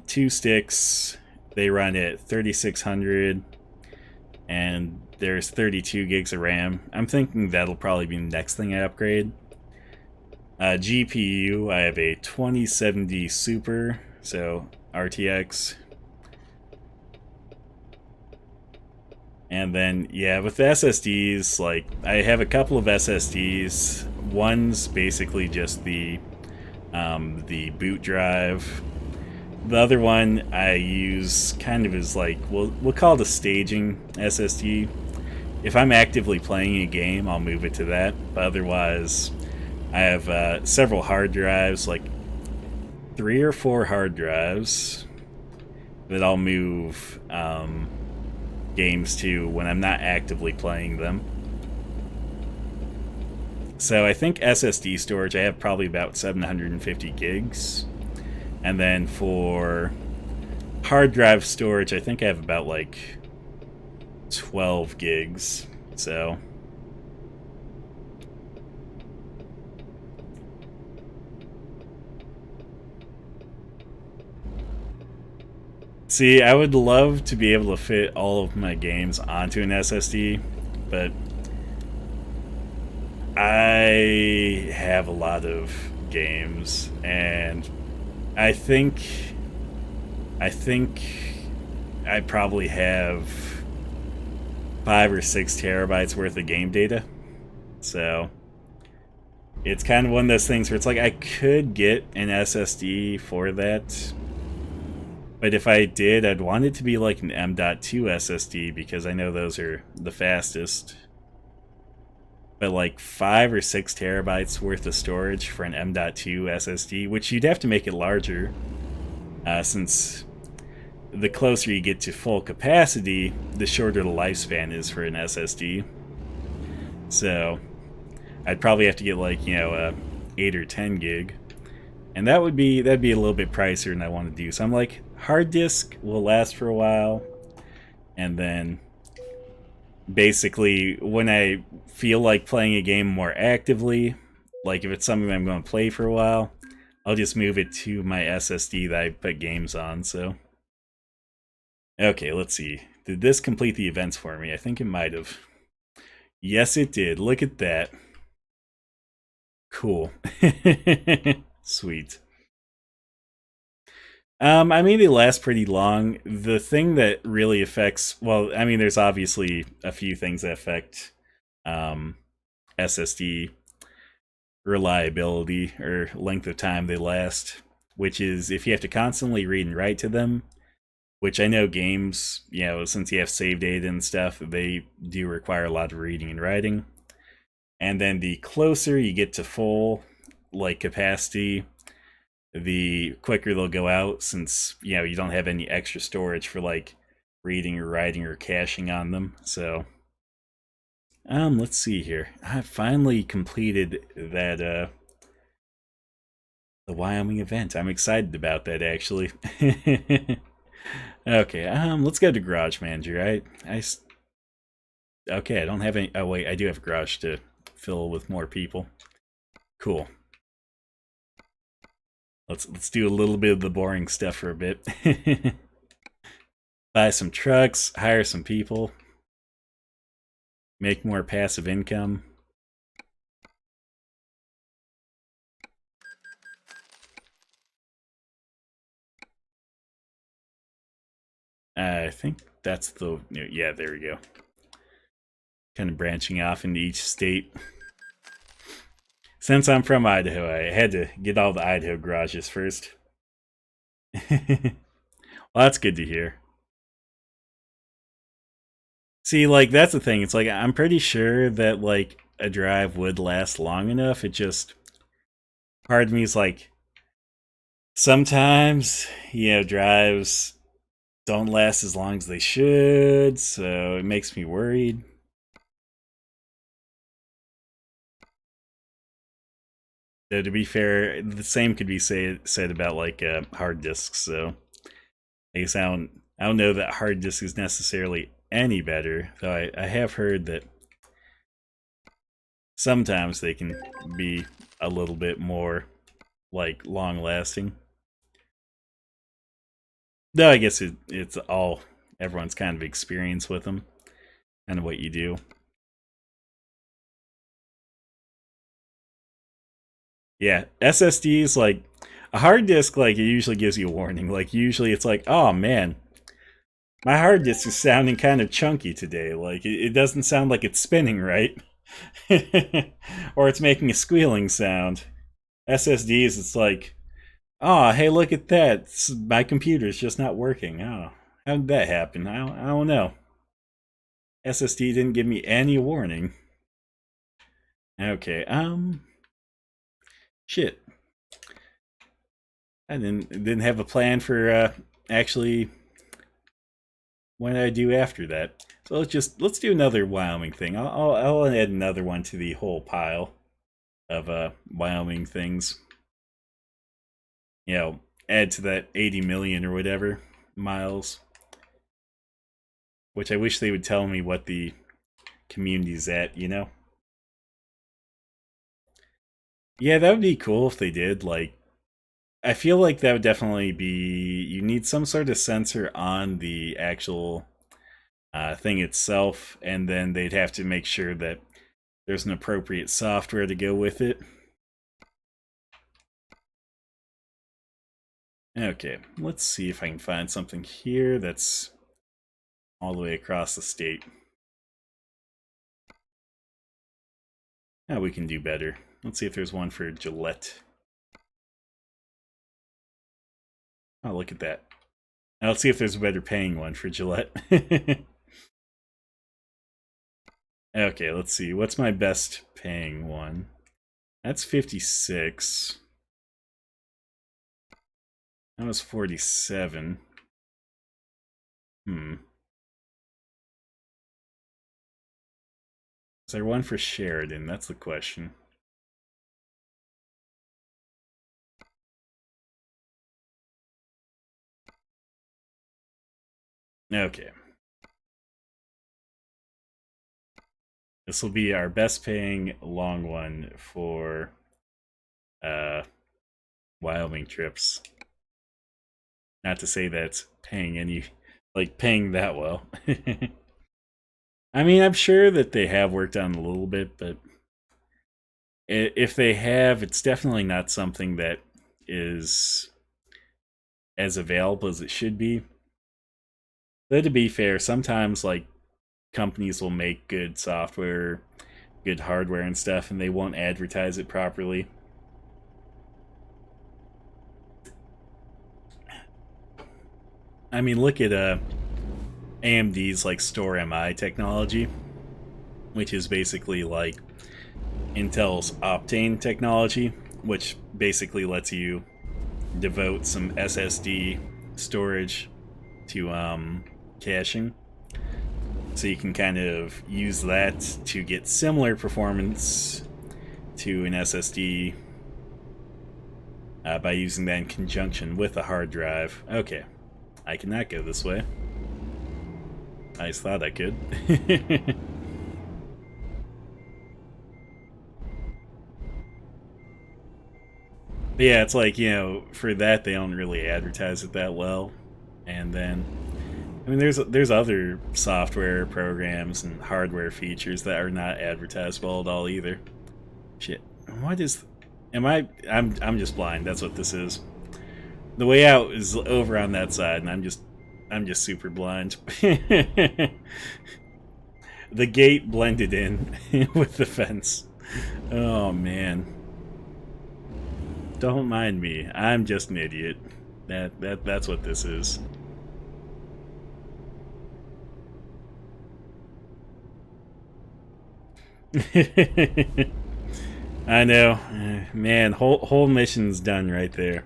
2 sticks. They run at 3600, and there's 32 gigs of RAM. I'm thinking that'll probably be the next thing I upgrade. GPU, I have a 2070 Super, so RTX. And then, yeah, with the SSDs, like, I have a couple of SSDs. One's basically just the boot drive. The other one I use kind of as, like, we'll call it a staging SSD. If I'm actively playing a game, I'll move it to that. But otherwise, I have several hard drives, like 3 or 4 hard drives that I'll move games to when I'm not actively playing them. So I think SSD storage, I have probably about 750 gigs. And then for hard drive storage, I think I have about like 12 gigs. So see, I would love to be able to fit all of my games onto an SSD, but I have a lot of games, and I think I probably have 5 or 6 terabytes worth of game data. So it's kind of one of those things where it's like I could get an SSD for that. But if I did, I'd want it to be like an M.2 SSD because I know those are the fastest. But like 5 or 6 terabytes worth of storage for an M.2 SSD, which you'd have to make it larger, since the closer you get to full capacity, the shorter the lifespan is for an SSD. So I'd probably have to get like, you know, 8 or 10 gig, and that'd be a little bit pricier than I want to do. So I'm like, hard disk will last for a while, and then basically when I feel like playing a game more actively, like if it's something that I'm going to play for a while, I'll just move it to my SSD that I put games on. So okay, let's see. Did this complete the events for me? I think it might have. Yes, it did. Look at that. Cool. Sweet. I mean, they last pretty long. The thing that really affects, well, I mean, there's obviously a few things that affect um, SSD reliability or length of time they last, which is if you have to constantly read and write to them, which I know games, you know, since you have save data and stuff, they do require a lot of reading and writing. And then the closer you get to full, like, capacity, the quicker they'll go out, since, you know, you don't have any extra storage for like reading or writing or caching on them. So let's see here. I finally completed that the Wyoming event. I'm excited about that, actually. Okay, let's go to Garage Manager. Okay, I don't have any. Oh wait, I do have a garage to fill with more people. Cool. Let's do a little bit of the boring stuff for a bit. Buy some trucks, hire some people, make more passive income. I think that's the... Yeah, there we go. Kind of branching off into each state. Since I'm from Idaho, I had to get all the Idaho garages first. Well, that's good to hear. See, like, that's the thing. It's like, I'm pretty sure that, like, a drive would last long enough. It just... Part of me is like, sometimes, drives don't last as long as they should, so it makes me worried. Though, to be fair, the same could be said about, like, hard disks, so I guess I don't know that hard disk is necessarily any better, though I have heard that sometimes they can be a little bit more, like, long-lasting. Though I guess it's all everyone's kind of experience with them, kind of what you do. Yeah, SSDs, like, a hard disk, like, it usually gives you a warning. Like, usually it's like, oh man, my hard disk is sounding kind of chunky today. Like, it doesn't sound like it's spinning right. Or it's making a squealing sound. SSDs, it's like, oh, hey, look at that. My computer's just not working. Oh, how did that happen? I don't know. SSD didn't give me any warning. Okay, shit. I didn't have a plan for actually what did I do after that. So let's do another Wyoming thing. I'll add another one to the whole pile of Wyoming things. Add to that 80 million or whatever miles. Which I wish they would tell me what the community's at, Yeah, that would be cool if they did. Like, I feel like that would definitely be... You need some sort of sensor on the actual thing itself, and then they'd have to make sure that there's an appropriate software to go with it. Okay, let's see if I can find something here that's all the way across the state. Now we can do better. Let's see if there's one for Gillette. Oh, look at that. Now let's see if there's a better paying one for Gillette. Okay, let's see. What's my best paying one? That's 56. That was 47. Is there one for Sheridan? That's the question. Okay. This will be our best paying long one for Wyoming trips. Not to say that's paying paying that well. I mean, I'm sure that they have worked on it a little bit, but if they have, it's definitely not something that is as available as it should be. Though, to be fair, sometimes, like, companies will make good software, good hardware and stuff, and they won't advertise it properly. I mean, look at AMD's, like, Store MI technology, which is basically like Intel's Optane technology, which basically lets you devote some SSD storage to caching. So you can kind of use that to get similar performance to an SSD by using that in conjunction with a hard drive. Okay, I cannot go this way. I just thought I could. But yeah, it's like, for that they don't really advertise it that well. And then, I mean, there's other software programs and hardware features that are not advertised well at all either. Shit, what is? I'm just blind. That's what this is. The way out is over on that side, and I'm just I'm just super blind. The gate blended in with the fence. Oh man. Don't mind me. I'm just an idiot. That's what this is. I know. Man, whole mission's done right there.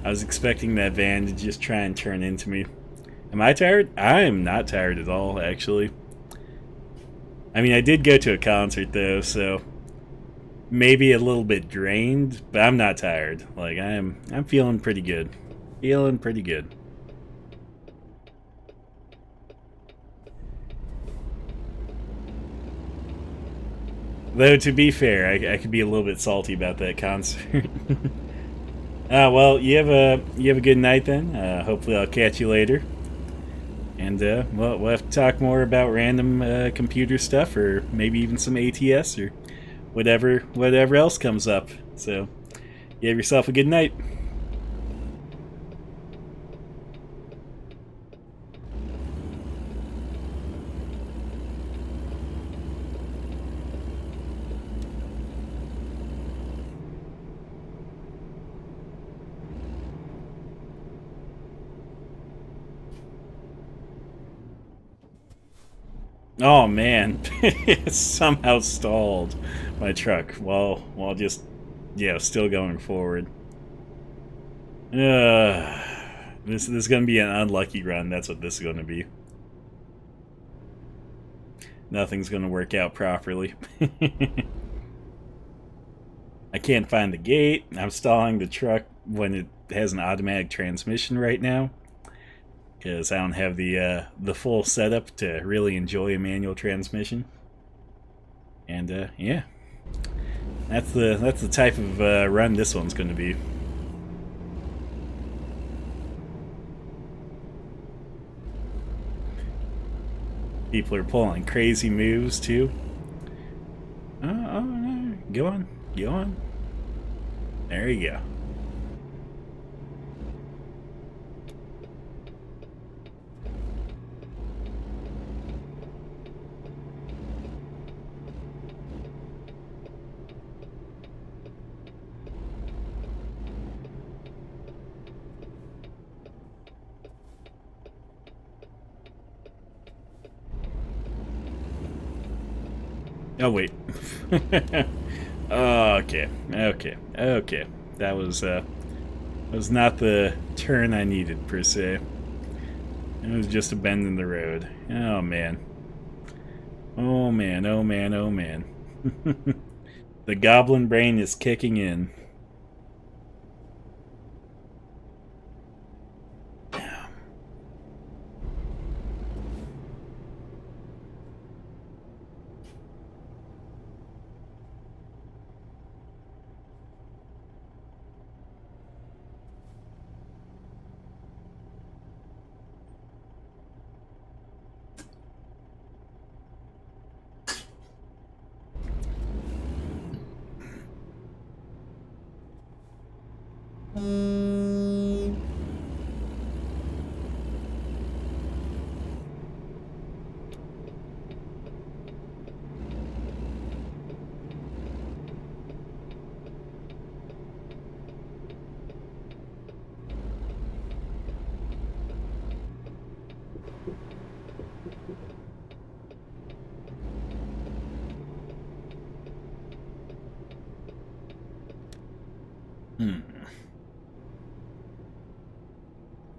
I was expecting that van to just try and turn into me. Am I tired? I am not tired at all, actually. I mean, I did go to a concert, though, so maybe a little bit drained, but I'm not tired. Like, I'm feeling pretty good. Feeling pretty good. Though, to be fair, I could be a little bit salty about that concert. Well, you have a good night then. Hopefully, I'll catch you later. And well, we'll have to talk more about random computer stuff, or maybe even some ATS or whatever else comes up. So, you have yourself a good night. Oh man, it somehow stalled my truck while just still going forward. This is gonna be an unlucky run. That's what this is gonna be. Nothing's gonna work out properly. I can't find the gate. I'm stalling the truck when it has an automatic transmission right now, because I don't have the full setup to really enjoy a manual transmission. And yeah, that's the type of run this one's going to be. People are pulling crazy moves too. Oh no! Go on, go on. There you go. Oh wait. Okay. That was not the turn I needed per se. It was just a bend in the road. Oh man. Oh man. Oh man. Oh man. The goblin brain is kicking in.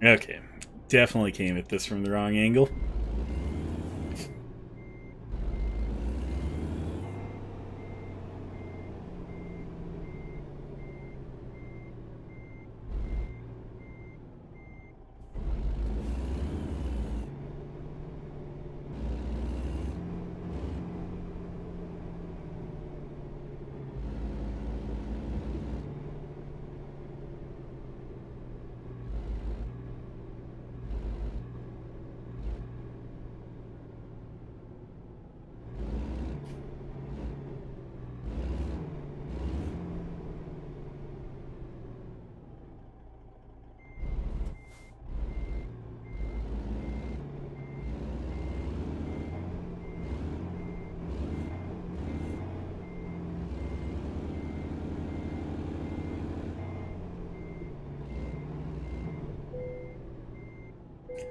Okay. Definitely came at this from the wrong angle.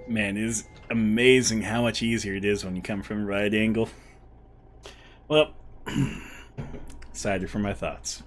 Man, it is amazing how much easier it is when you come from a right angle. Well, cider for my thoughts.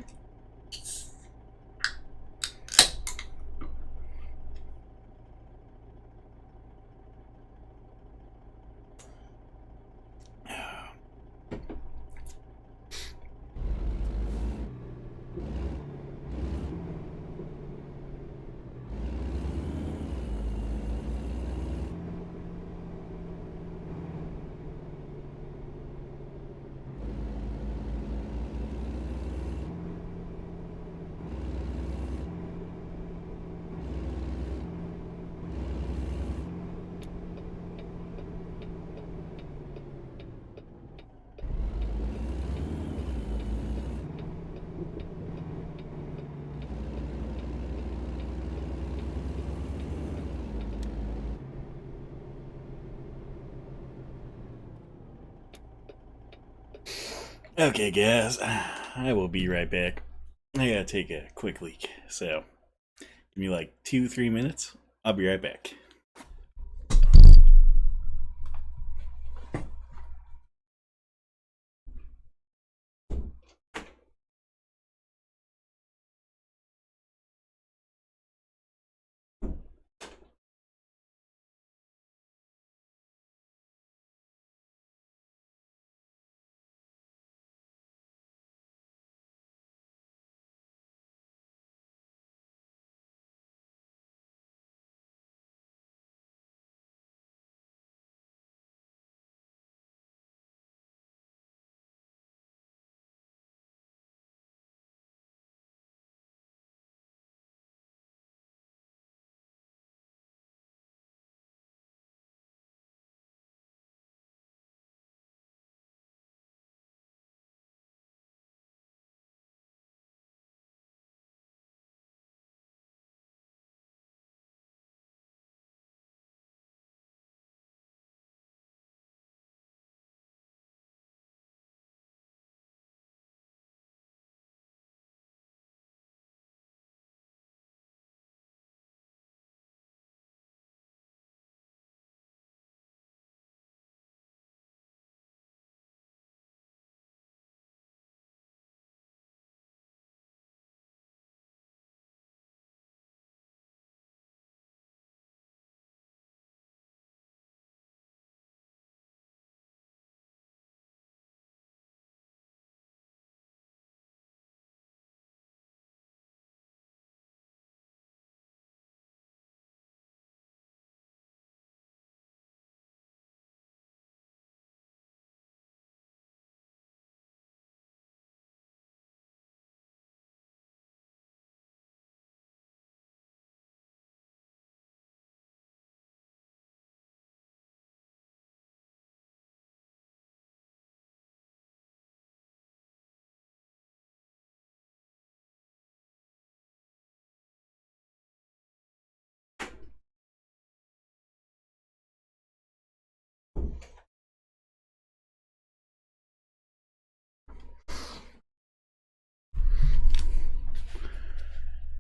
Okay, guys, I will be right back. I gotta take a quick leak, so give me like 2-3 minutes. I'll be right back.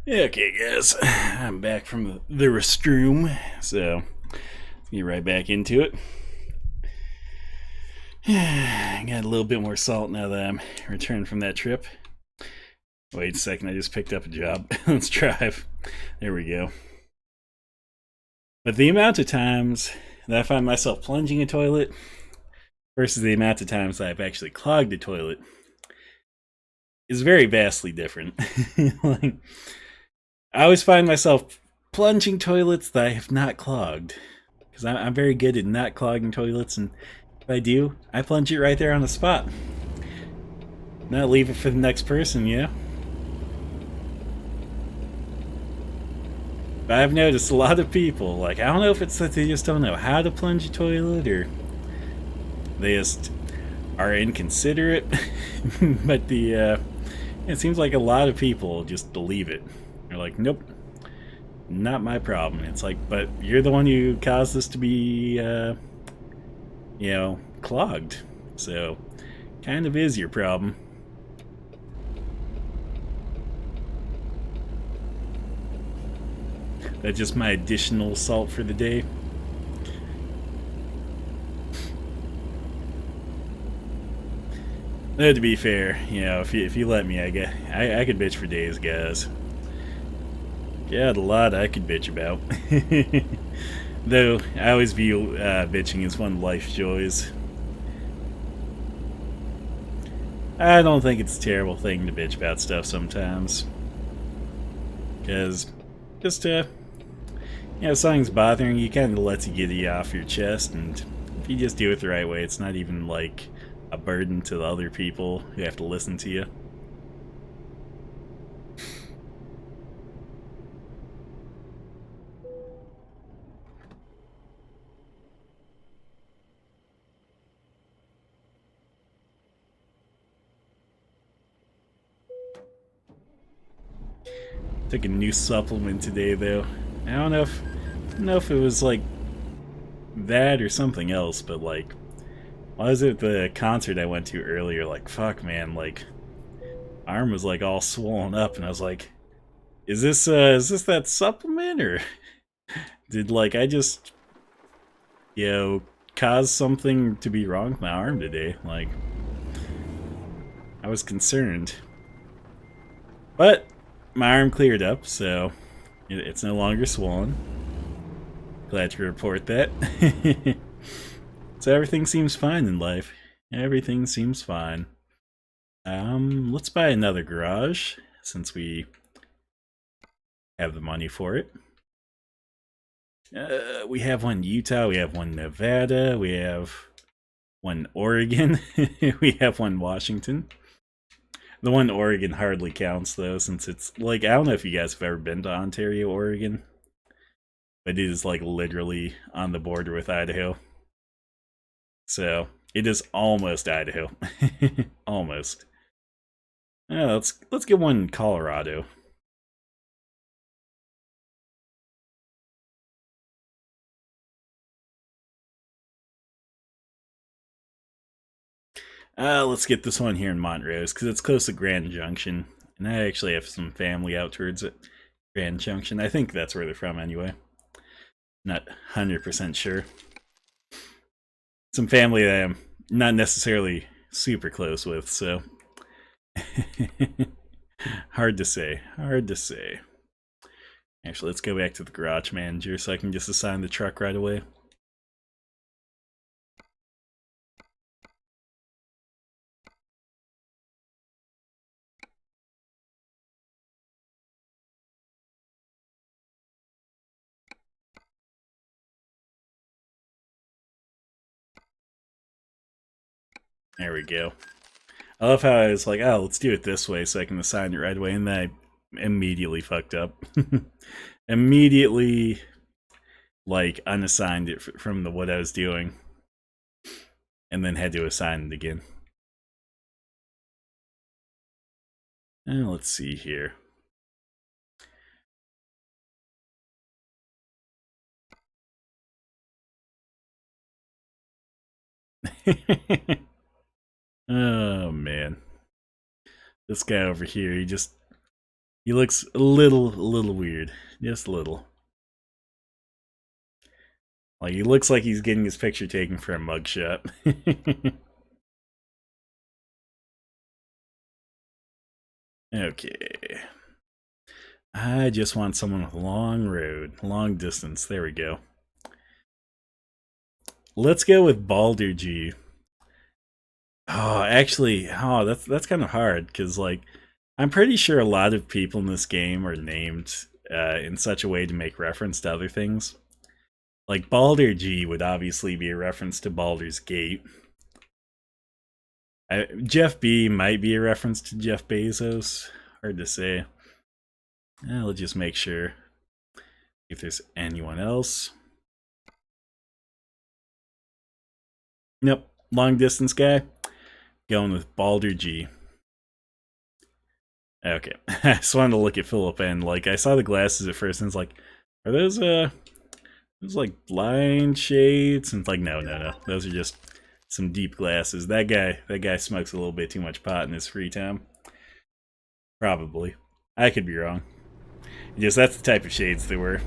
Okay, guys, I'm back from the restroom, so let's get right back into it. I got a little bit more salt now that I'm returned from that trip. Wait a second, I just picked up a job. Let's drive. There we go. But the amount of times that I find myself plunging a toilet versus the amount of times that I've actually clogged a toilet is very vastly different. Like, I always find myself plunging toilets that I have not clogged, because I'm very good at not clogging toilets, and if I do, I plunge it right there on the spot. Not leave it for the next person, you know? But I've noticed a lot of people, like, I don't know if it's that they just don't know how to plunge a toilet, or they just are inconsiderate, but it seems like a lot of people just believe it. They're like, nope, not my problem. It's like, but you're the one who caused this to be, clogged. So, kind of is your problem. That's just my additional salt for the day. No, to be fair, you know, if you let me, I could bitch for days, guys. Got a lot I could bitch about. Though I always view bitching as one of life's joys. I don't think it's a terrible thing to bitch about stuff sometimes. Because just, you know, if something's bothering you, kind of lets you get it off your chest, and if you just do it the right way, it's not even like a burden to the other people who have to listen to you. Took a new supplement today, though. I don't know if it was like that or something else, but like, why was it the concert I went to earlier? Like, fuck, man, like, arm was like all swollen up, and I was like, is this that supplement, or did like I just, you know, cause something to be wrong with my arm today? Like, I was concerned, but my arm cleared up, so it's no longer swollen. Glad to report that. So everything seems fine in life. Everything seems fine. Let's buy another garage since we have the money for it. We have one in Utah, we have one in Nevada, we have one in Oregon, we have one in Washington. The one in Oregon hardly counts, though, since it's, like, I don't know if you guys have ever been to Ontario, Oregon, but it is, like, literally on the border with Idaho. So, it is almost Idaho. Almost. Let's get one in Colorado. Let's get this one here in Montrose, because it's close to Grand Junction. And I actually have some family out towards it. Grand Junction. I think that's where they're from anyway. Not 100% sure. Some family that I'm not necessarily super close with, so. Hard to say. Hard to say. Actually, let's go back to the garage manager so I can just assign the truck right away. There we go. I love how I was like, oh, let's do it this way so I can assign it right away, and then I immediately fucked up. Immediately, like, unassigned it from what I was doing, and then had to assign it again. And let's see here. Oh man, this guy over here, he looks a little weird, just a little. Like, he looks like he's getting his picture taken for a mugshot. Okay. I just want someone with a long road, long distance. There we go. Let's go with Baldur G. Oh, actually, that's kind of hard because, like, I'm pretty sure a lot of people in this game are named in such a way to make reference to other things. Like, Baldur G would obviously be a reference to Baldur's Gate. Jeff B might be a reference to Jeff Bezos. Hard to say. Let's just make sure if there's anyone else. Nope, long distance guy. Going with Baldur G. Okay, I just wanted to look at Philip, and like I saw the glasses at first, and it's like, are those like blind shades? And it's like, no, those are just some deep glasses. That guy smokes a little bit too much pot in his free time. Probably, I could be wrong. Just that's the type of shades they were.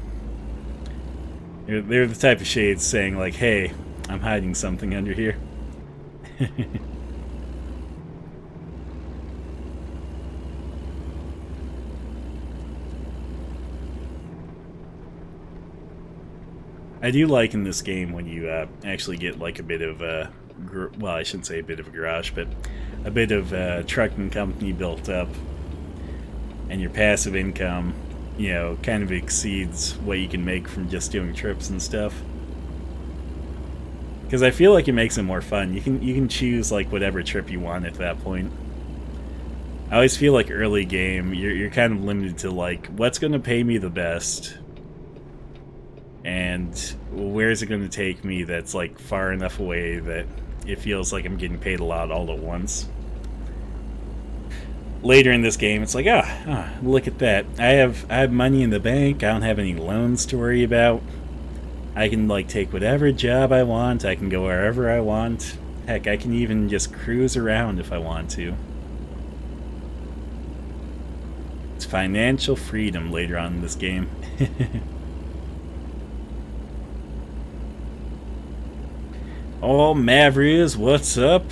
They're the type of shades saying like, hey, I'm hiding something under here. I do like in this game when you actually get like a bit of a, well, I shouldn't say a bit of a garage, but a bit of a trucking company built up, and your passive income, you know, kind of exceeds what you can make from just doing trips and stuff. Because I feel like it makes it more fun. You can choose like whatever trip you want at that point. I always feel like early game, you're kind of limited to like what's going to pay me the best, and where is it going to take me that's like far enough away that it feels like I'm getting paid a lot all at once. Later in this game, it's like, look at that. I have money in the bank. I don't have any loans to worry about. I can like take whatever job I want. I can go wherever I want. Heck, I can even just cruise around if I want to. It's financial freedom later on in this game. Oh, Mavriz, what's up?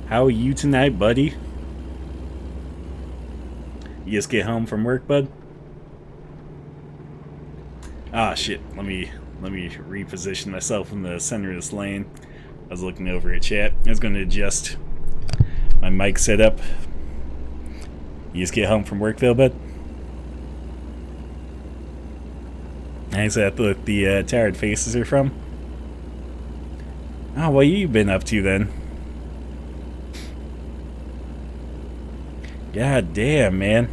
How are you tonight, buddy? You just get home from work, bud? Ah, shit. Let me reposition myself in the center of this lane. I was looking over at chat. I was going to adjust my mic setup. You just get home from work, though, bud? Is that what the tired faces are from? Oh, what you been up to then? God damn, man.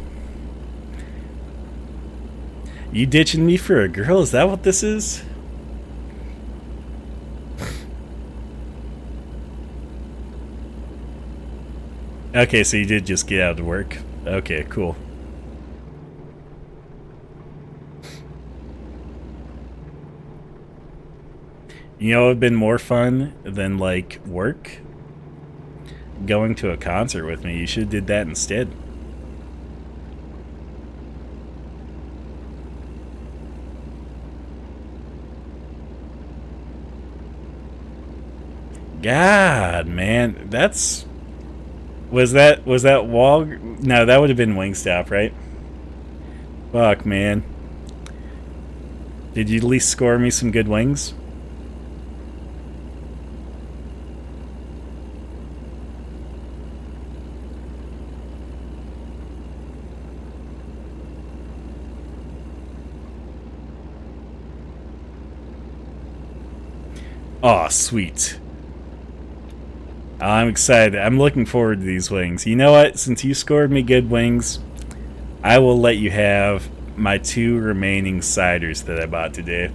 You ditching me for a girl? Is that what this is? Okay, so you did just get out of work. Okay, cool. You know what would have been more fun than, like, work? Going to a concert with me. You should have did that instead. God, man. That's... Was that Wall? No, that would have been Wingstop, right? Fuck, man. Did you at least score me some good wings? Aw, sweet. I'm excited. I'm looking forward to these wings. You know what? Since you scored me good wings, I will let you have my 2 remaining ciders that I bought today.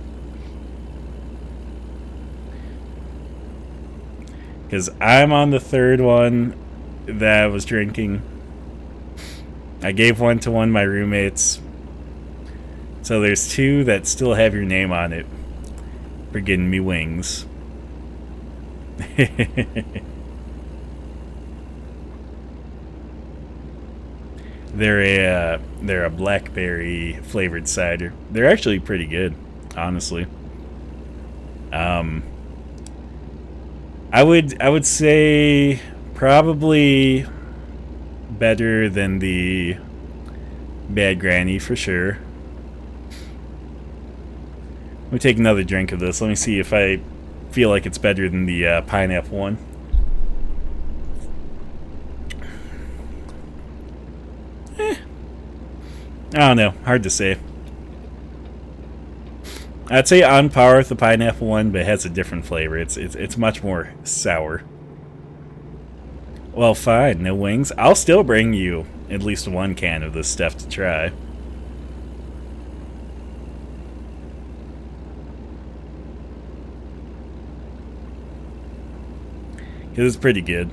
Because I'm on the 3rd one that I was drinking. I gave one to one of my roommates. So there's 2 that still have your name on it for getting me wings. They're a blackberry flavored cider. They're actually pretty good, honestly. I would say probably better than the Bad Granny for sure. Let me take another drink of this. Let me see if I feel like it's better than the pineapple one. I don't know. Hard to say. I'd say on par with the pineapple one, but it has a different flavor. It's much more sour. Well, fine. No wings. I'll still bring you at least 1 can of this stuff to try. Because it's pretty good.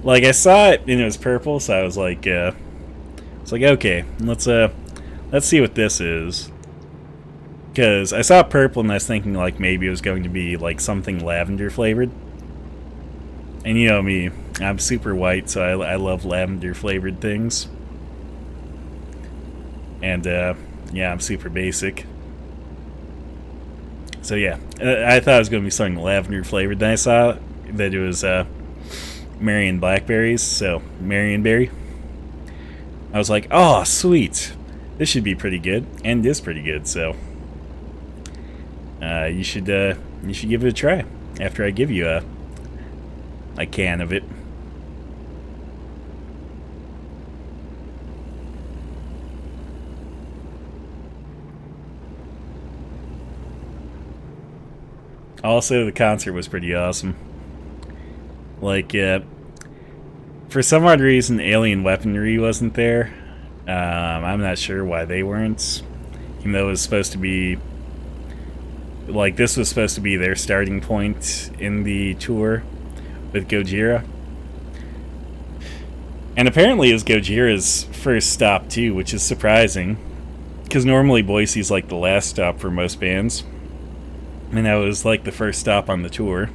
Like, I saw it and it was purple, so I was like, okay, let's see what this is. Because I saw purple and I was thinking, like, maybe it was going to be, like, something lavender flavored. And you know me, I'm super white, so I love lavender flavored things. And, yeah, I'm super basic. So, yeah, I thought it was going to be something lavender flavored. Then I saw that it was, Marion blackberries, so Marionberry. I was like, oh, sweet. this should be pretty good, and is pretty good. So you should give it a try after I give you a can of it. Also, the concert was pretty awesome. Like, for some odd reason, alien weaponry wasn't there. I'm not sure why they weren't. Even though it was supposed to be... Like, this was supposed to be their starting point in the tour with Gojira. And apparently it was Gojira's first stop, too, which is surprising. Because normally Boise's like the last stop for most bands. And that was like the first stop on the tour.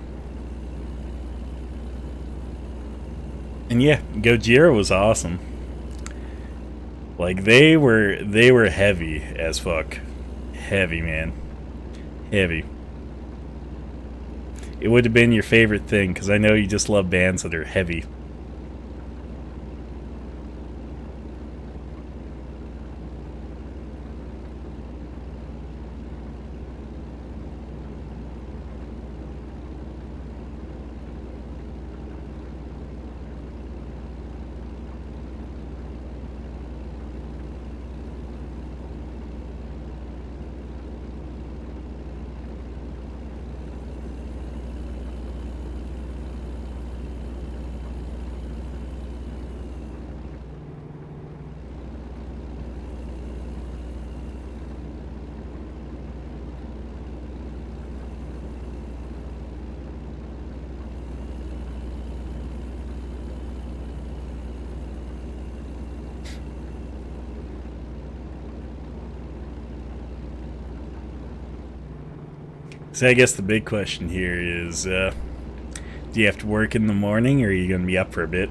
And yeah, Gojira was awesome. Like they were heavy as fuck. Heavy, man. Heavy. It would have been your favorite thing, because I know you just love bands that are heavy. So I guess the big question here is, do you have to work in the morning, or are you going to be up for a bit?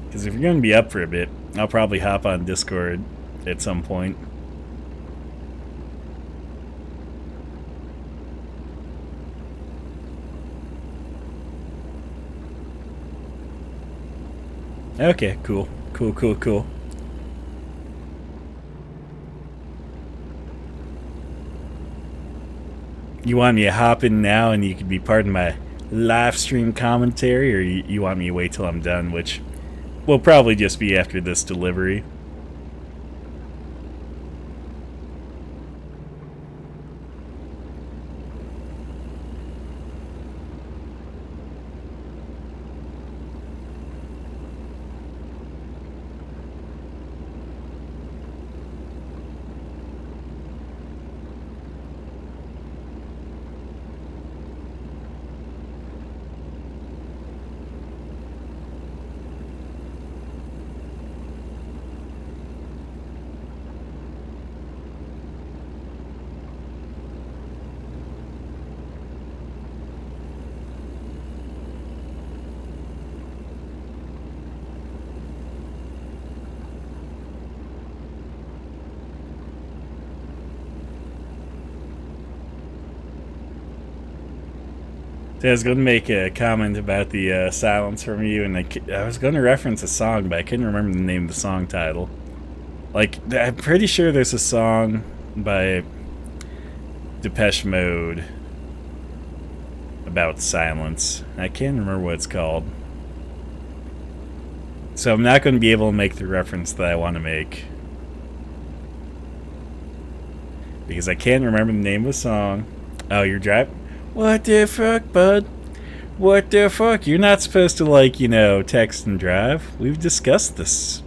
Because if you're going to be up for a bit, I'll probably hop on Discord at some point. Okay, cool. Cool. You want me to hop in now and you could be part of my live stream commentary, or you want me to wait till I'm done, which will probably just be after this delivery? So I was going to make a comment about the silence from you, and I was going to reference a song, but I couldn't remember the name of the song title. Like, I'm pretty sure there's a song by Depeche Mode about silence. I can't remember what it's called. So I'm not going to be able to make the reference that I want to make, because I can't remember the name of the song. Oh, you're driving? What the fuck, bud? What the fuck? You're not supposed to, like, you know, text and drive. We've discussed this.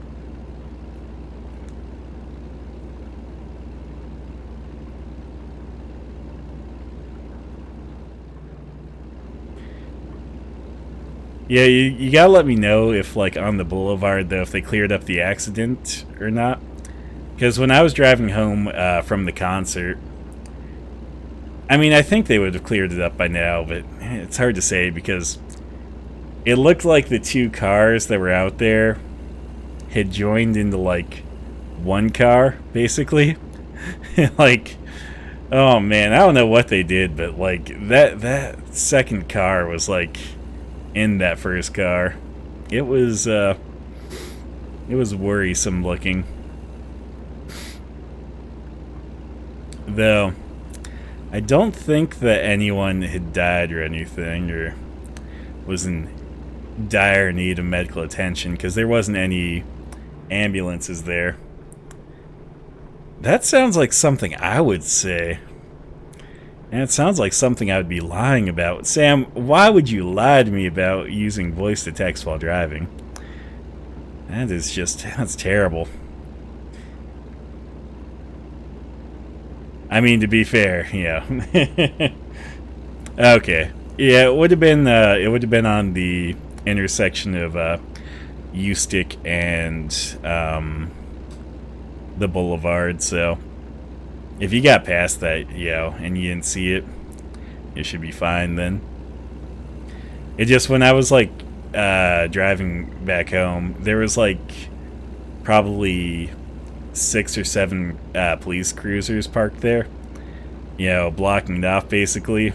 Yeah, you gotta let me know if, like, on the boulevard, though, if they cleared up the accident or not. Because when I was driving home from the concert, I mean, I think they would have cleared it up by now, but it's hard to say because it looked like the two cars that were out there had joined into, like, one car, basically. Like, Oh man, I don't know what they did, but like that second car was like in that first car. It was worrisome looking. Though I don't think that anyone had died or anything or was in dire need of medical attention because there wasn't any ambulances there. That sounds like something I would say. And it sounds like something I would be lying about. Sam, why would you lie to me about using voice to text while driving? That's terrible. I mean, to be fair, yeah. Okay. Yeah, it would have been on the intersection of Eustick and the Boulevard, so if you got past that, and you didn't see it, it should be fine then. It just, when I was like driving back home, there was like probably 6 or 7 police cruisers parked there, blocking it off basically.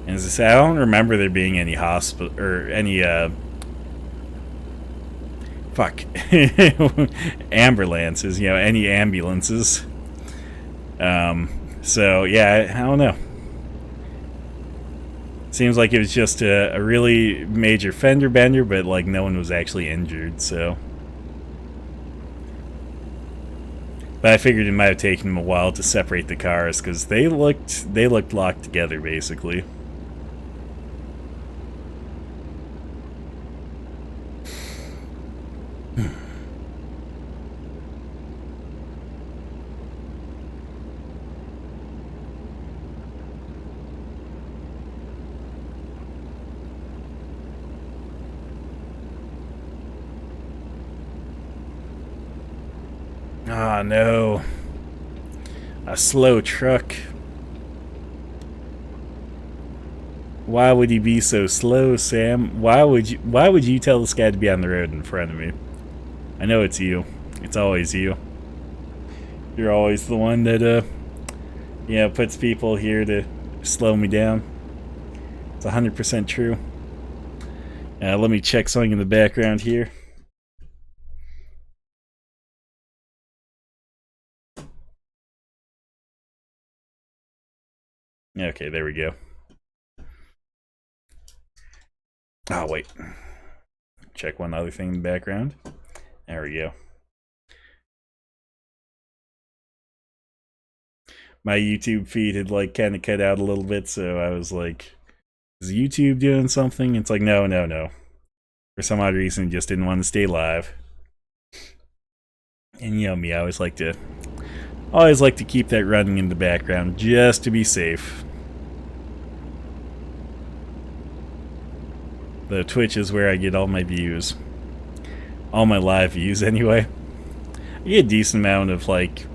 And as I said, I don't remember there being any hospital or any ambulances, any ambulances. So yeah, I don't know. Seems like it was just a really major fender bender, but like no one was actually injured, so. But I figured it might have taken them a while to separate the cars because they looked locked together basically. Ah, no. A slow truck. Why would he be so slow, Sam? Why would you tell this guy to be on the road in front of me? I know it's you. It's always you. You're always the one that puts people here to slow me down. It's 100% true. Let me check something in the background here. Okay, there we go. Oh, wait. Check one other thing in the background. There we go. My YouTube feed had like kind of cut out a little bit, so I was like, is YouTube doing something? It's like, no. For some odd reason, just didn't want to stay live. And me, I always like to keep that running in the background just to be safe. The Twitch is where I get all my views. All my live views, anyway. I get a decent amount of, like,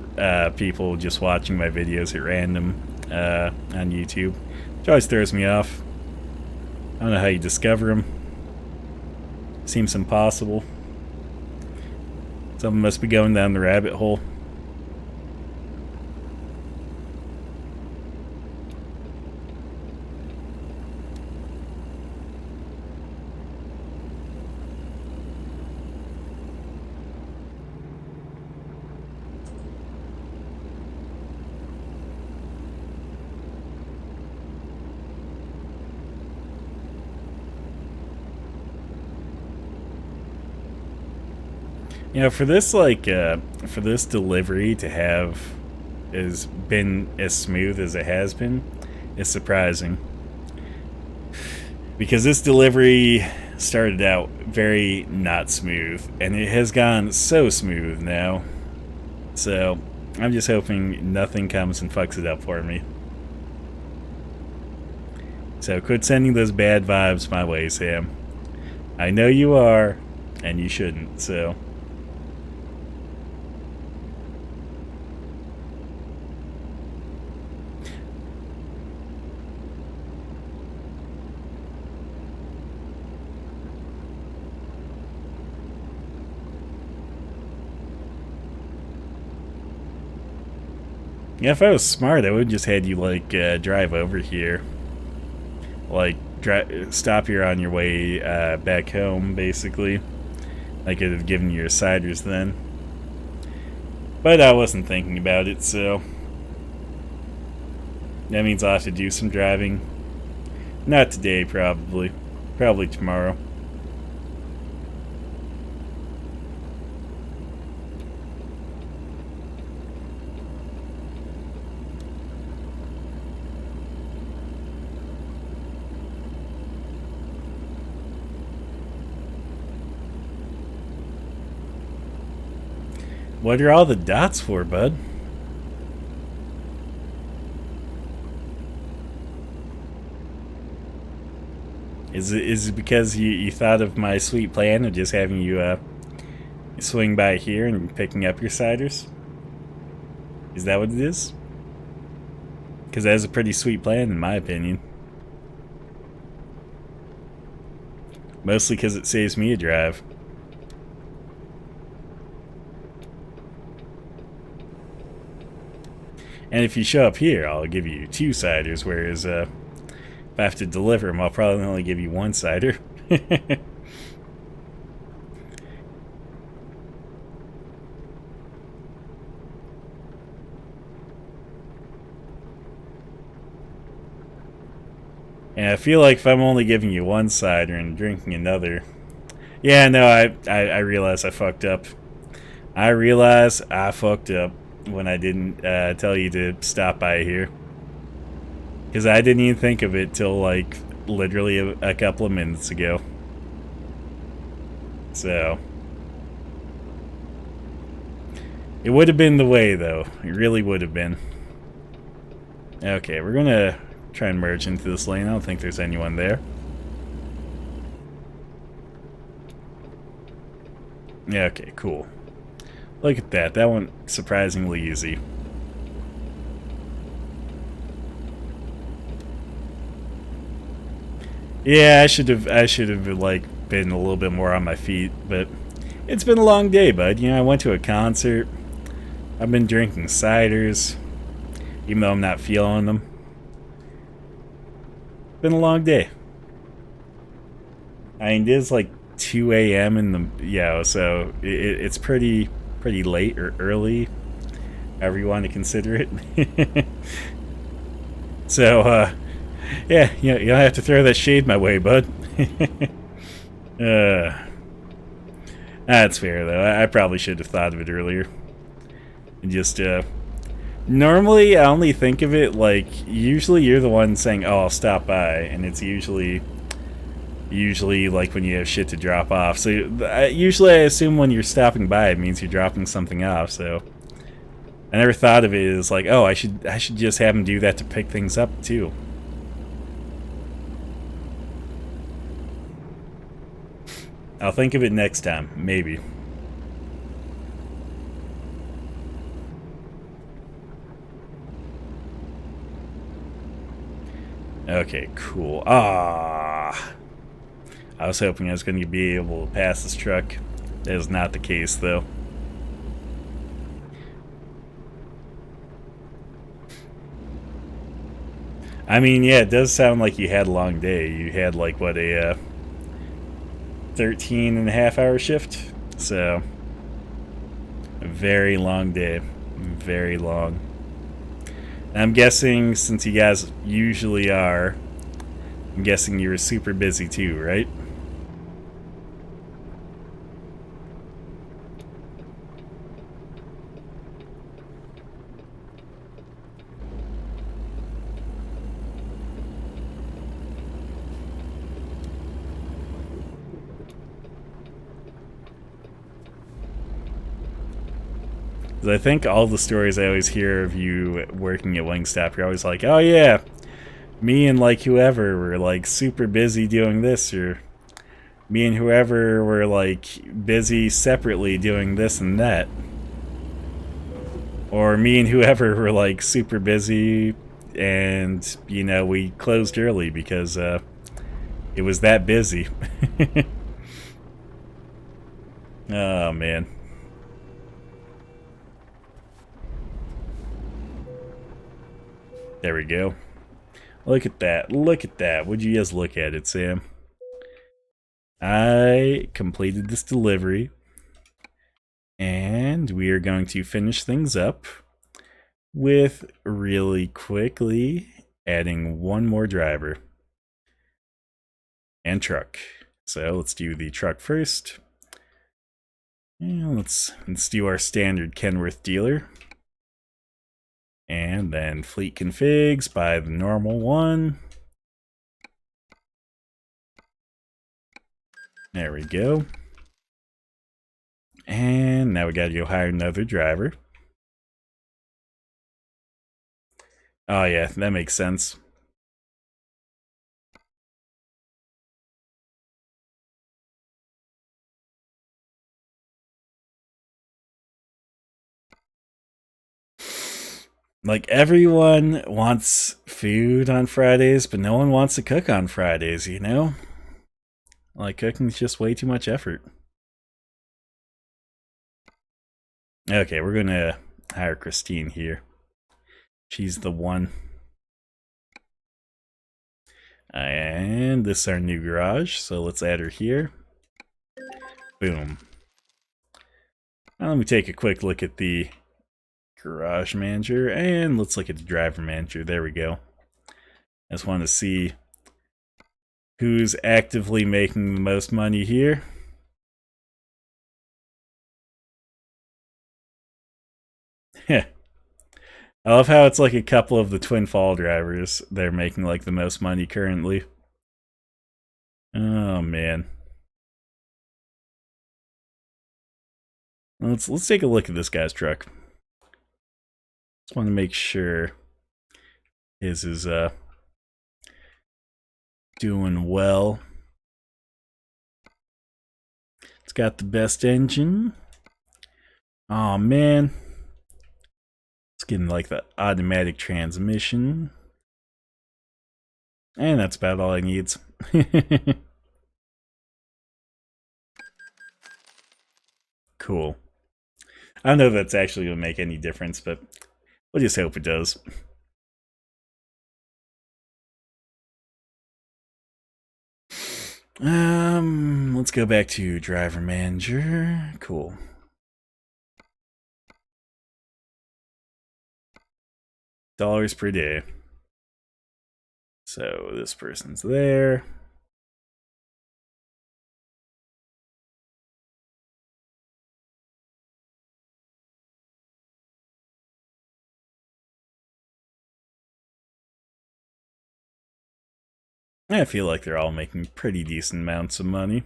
people just watching my videos at random on YouTube. Which always throws me off. I don't know how you discover them. Seems impossible. Something must be going down the rabbit hole. For this for this delivery to have been as smooth as it has been is surprising. Because this delivery started out very not smooth, and it has gone so smooth now. So I'm just hoping nothing comes and fucks it up for me. So quit sending those bad vibes my way, Sam. I know you are, and you shouldn't, so. Yeah, if I was smart, I would just had you like drive over here, like stop here on your way back home, basically. I could have given you your ciders then, but I wasn't thinking about it, so that means I'll have to do some driving. Not today, probably. Probably tomorrow. What are all the dots for, bud? Is it because you thought of my sweet plan of just having you swing by here and picking up your ciders? Is that what it is? Because that is a pretty sweet plan in my opinion. Mostly because it saves me a drive. And if you show up here, I'll give you 2 ciders, whereas if I have to deliver them, I'll probably only give you 1 cider. And I feel like if I'm only giving you 1 cider and drinking another... Yeah, no, I realize I fucked up. I realize I fucked up when I didn't tell you to stop by here. Because I didn't even think of it till, like, literally a couple of minutes ago. So... it would have been the way, though. It really would have been. Okay, we're gonna try and merge into this lane. I don't think there's anyone there. Yeah, okay, cool. Look at that. That went surprisingly easy. Yeah, I should have like been a little bit more on my feet, but it's been a long day, bud. You know, I went to a concert. I've been drinking ciders, even though I'm not feeling them. Been a long day. I mean, it is like 2 a.m. in the... yeah, so it's pretty late or early, however you want to consider it. So, yeah, you don't have to throw that shade my way, bud. That's fair, though. I probably should have thought of it earlier. And just, normally, I only think of it like, usually you're the one saying, oh, I'll stop by, and it's usually like when you have shit to drop off. So usually I assume when you're stopping by it means you're dropping something off. So I never thought of it as like, oh, I should just have him do that to pick things up too. I'll think of it next time, maybe. Okay, cool. Ah. I was hoping I was going to be able to pass this truck. That is not the case, though. I mean, yeah, it does sound like you had a long day. You had, like, what, a 13-and-a-half-hour shift? So, a very long day. Very long. And I'm guessing, since you guys usually are, I'm guessing you were super busy too, right? I think all the stories I always hear of you working at Wingstop, you're always like, oh yeah, me and like whoever were like super busy doing this, or me and whoever were like busy separately doing this and that. Or me and whoever were like super busy and, you know, we closed early because it was that busy. Oh man. There we go. Look at that. Look at that. Would you just look at it, Sam? I completed this delivery. And we are going to finish things up with really quickly adding one more driver and truck. So let's do the truck first. And let's do our standard Kenworth dealer. And then fleet configs by the normal one. There we go. And now we gotta go hire another driver. Oh yeah, that makes sense. Like, everyone wants food on Fridays, but no one wants to cook on Fridays, you know? Like, cooking's just way too much effort. Okay, we're gonna hire Christine here. She's the one. And this is our new garage, so let's add her here. Boom. Now let me take a quick look at the garage manager, and let's look at the driver manager. There we go. I just want to see who's actively making the most money here. I love how it's like a couple of the twin fall drivers they're making like the most money currently. Oh man. Let's take a look at this guy's truck. Just want to make sure his is doing well. It's got the best engine. Oh man. It's getting like the automatic transmission. And that's about all it needs. Cool. I don't know if that's actually going to make any difference, but we'll just hope it does. Let's go back to driver manager. Cool. Dollars per day. So this person's there. I feel like they're all making pretty decent amounts of money.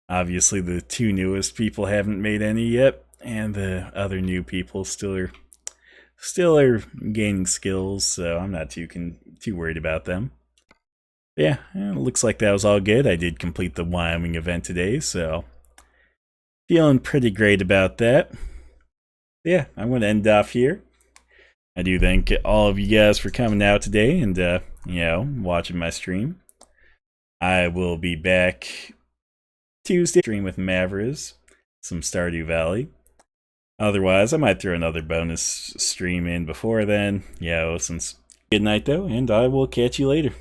Obviously, the two newest people haven't made any yet, and the other new people still are gaining skills, so I'm not too worried about them. Yeah, it looks like that was all good. I did complete the Wyoming event today, so feeling pretty great about that. Yeah, I'm going to end off here. I do thank all of you guys for coming out today and watching my stream. I will be back Tuesday stream with Maveriz, some Stardew Valley. Otherwise, I might throw another bonus stream in before then. Since good night though, and I will catch you later.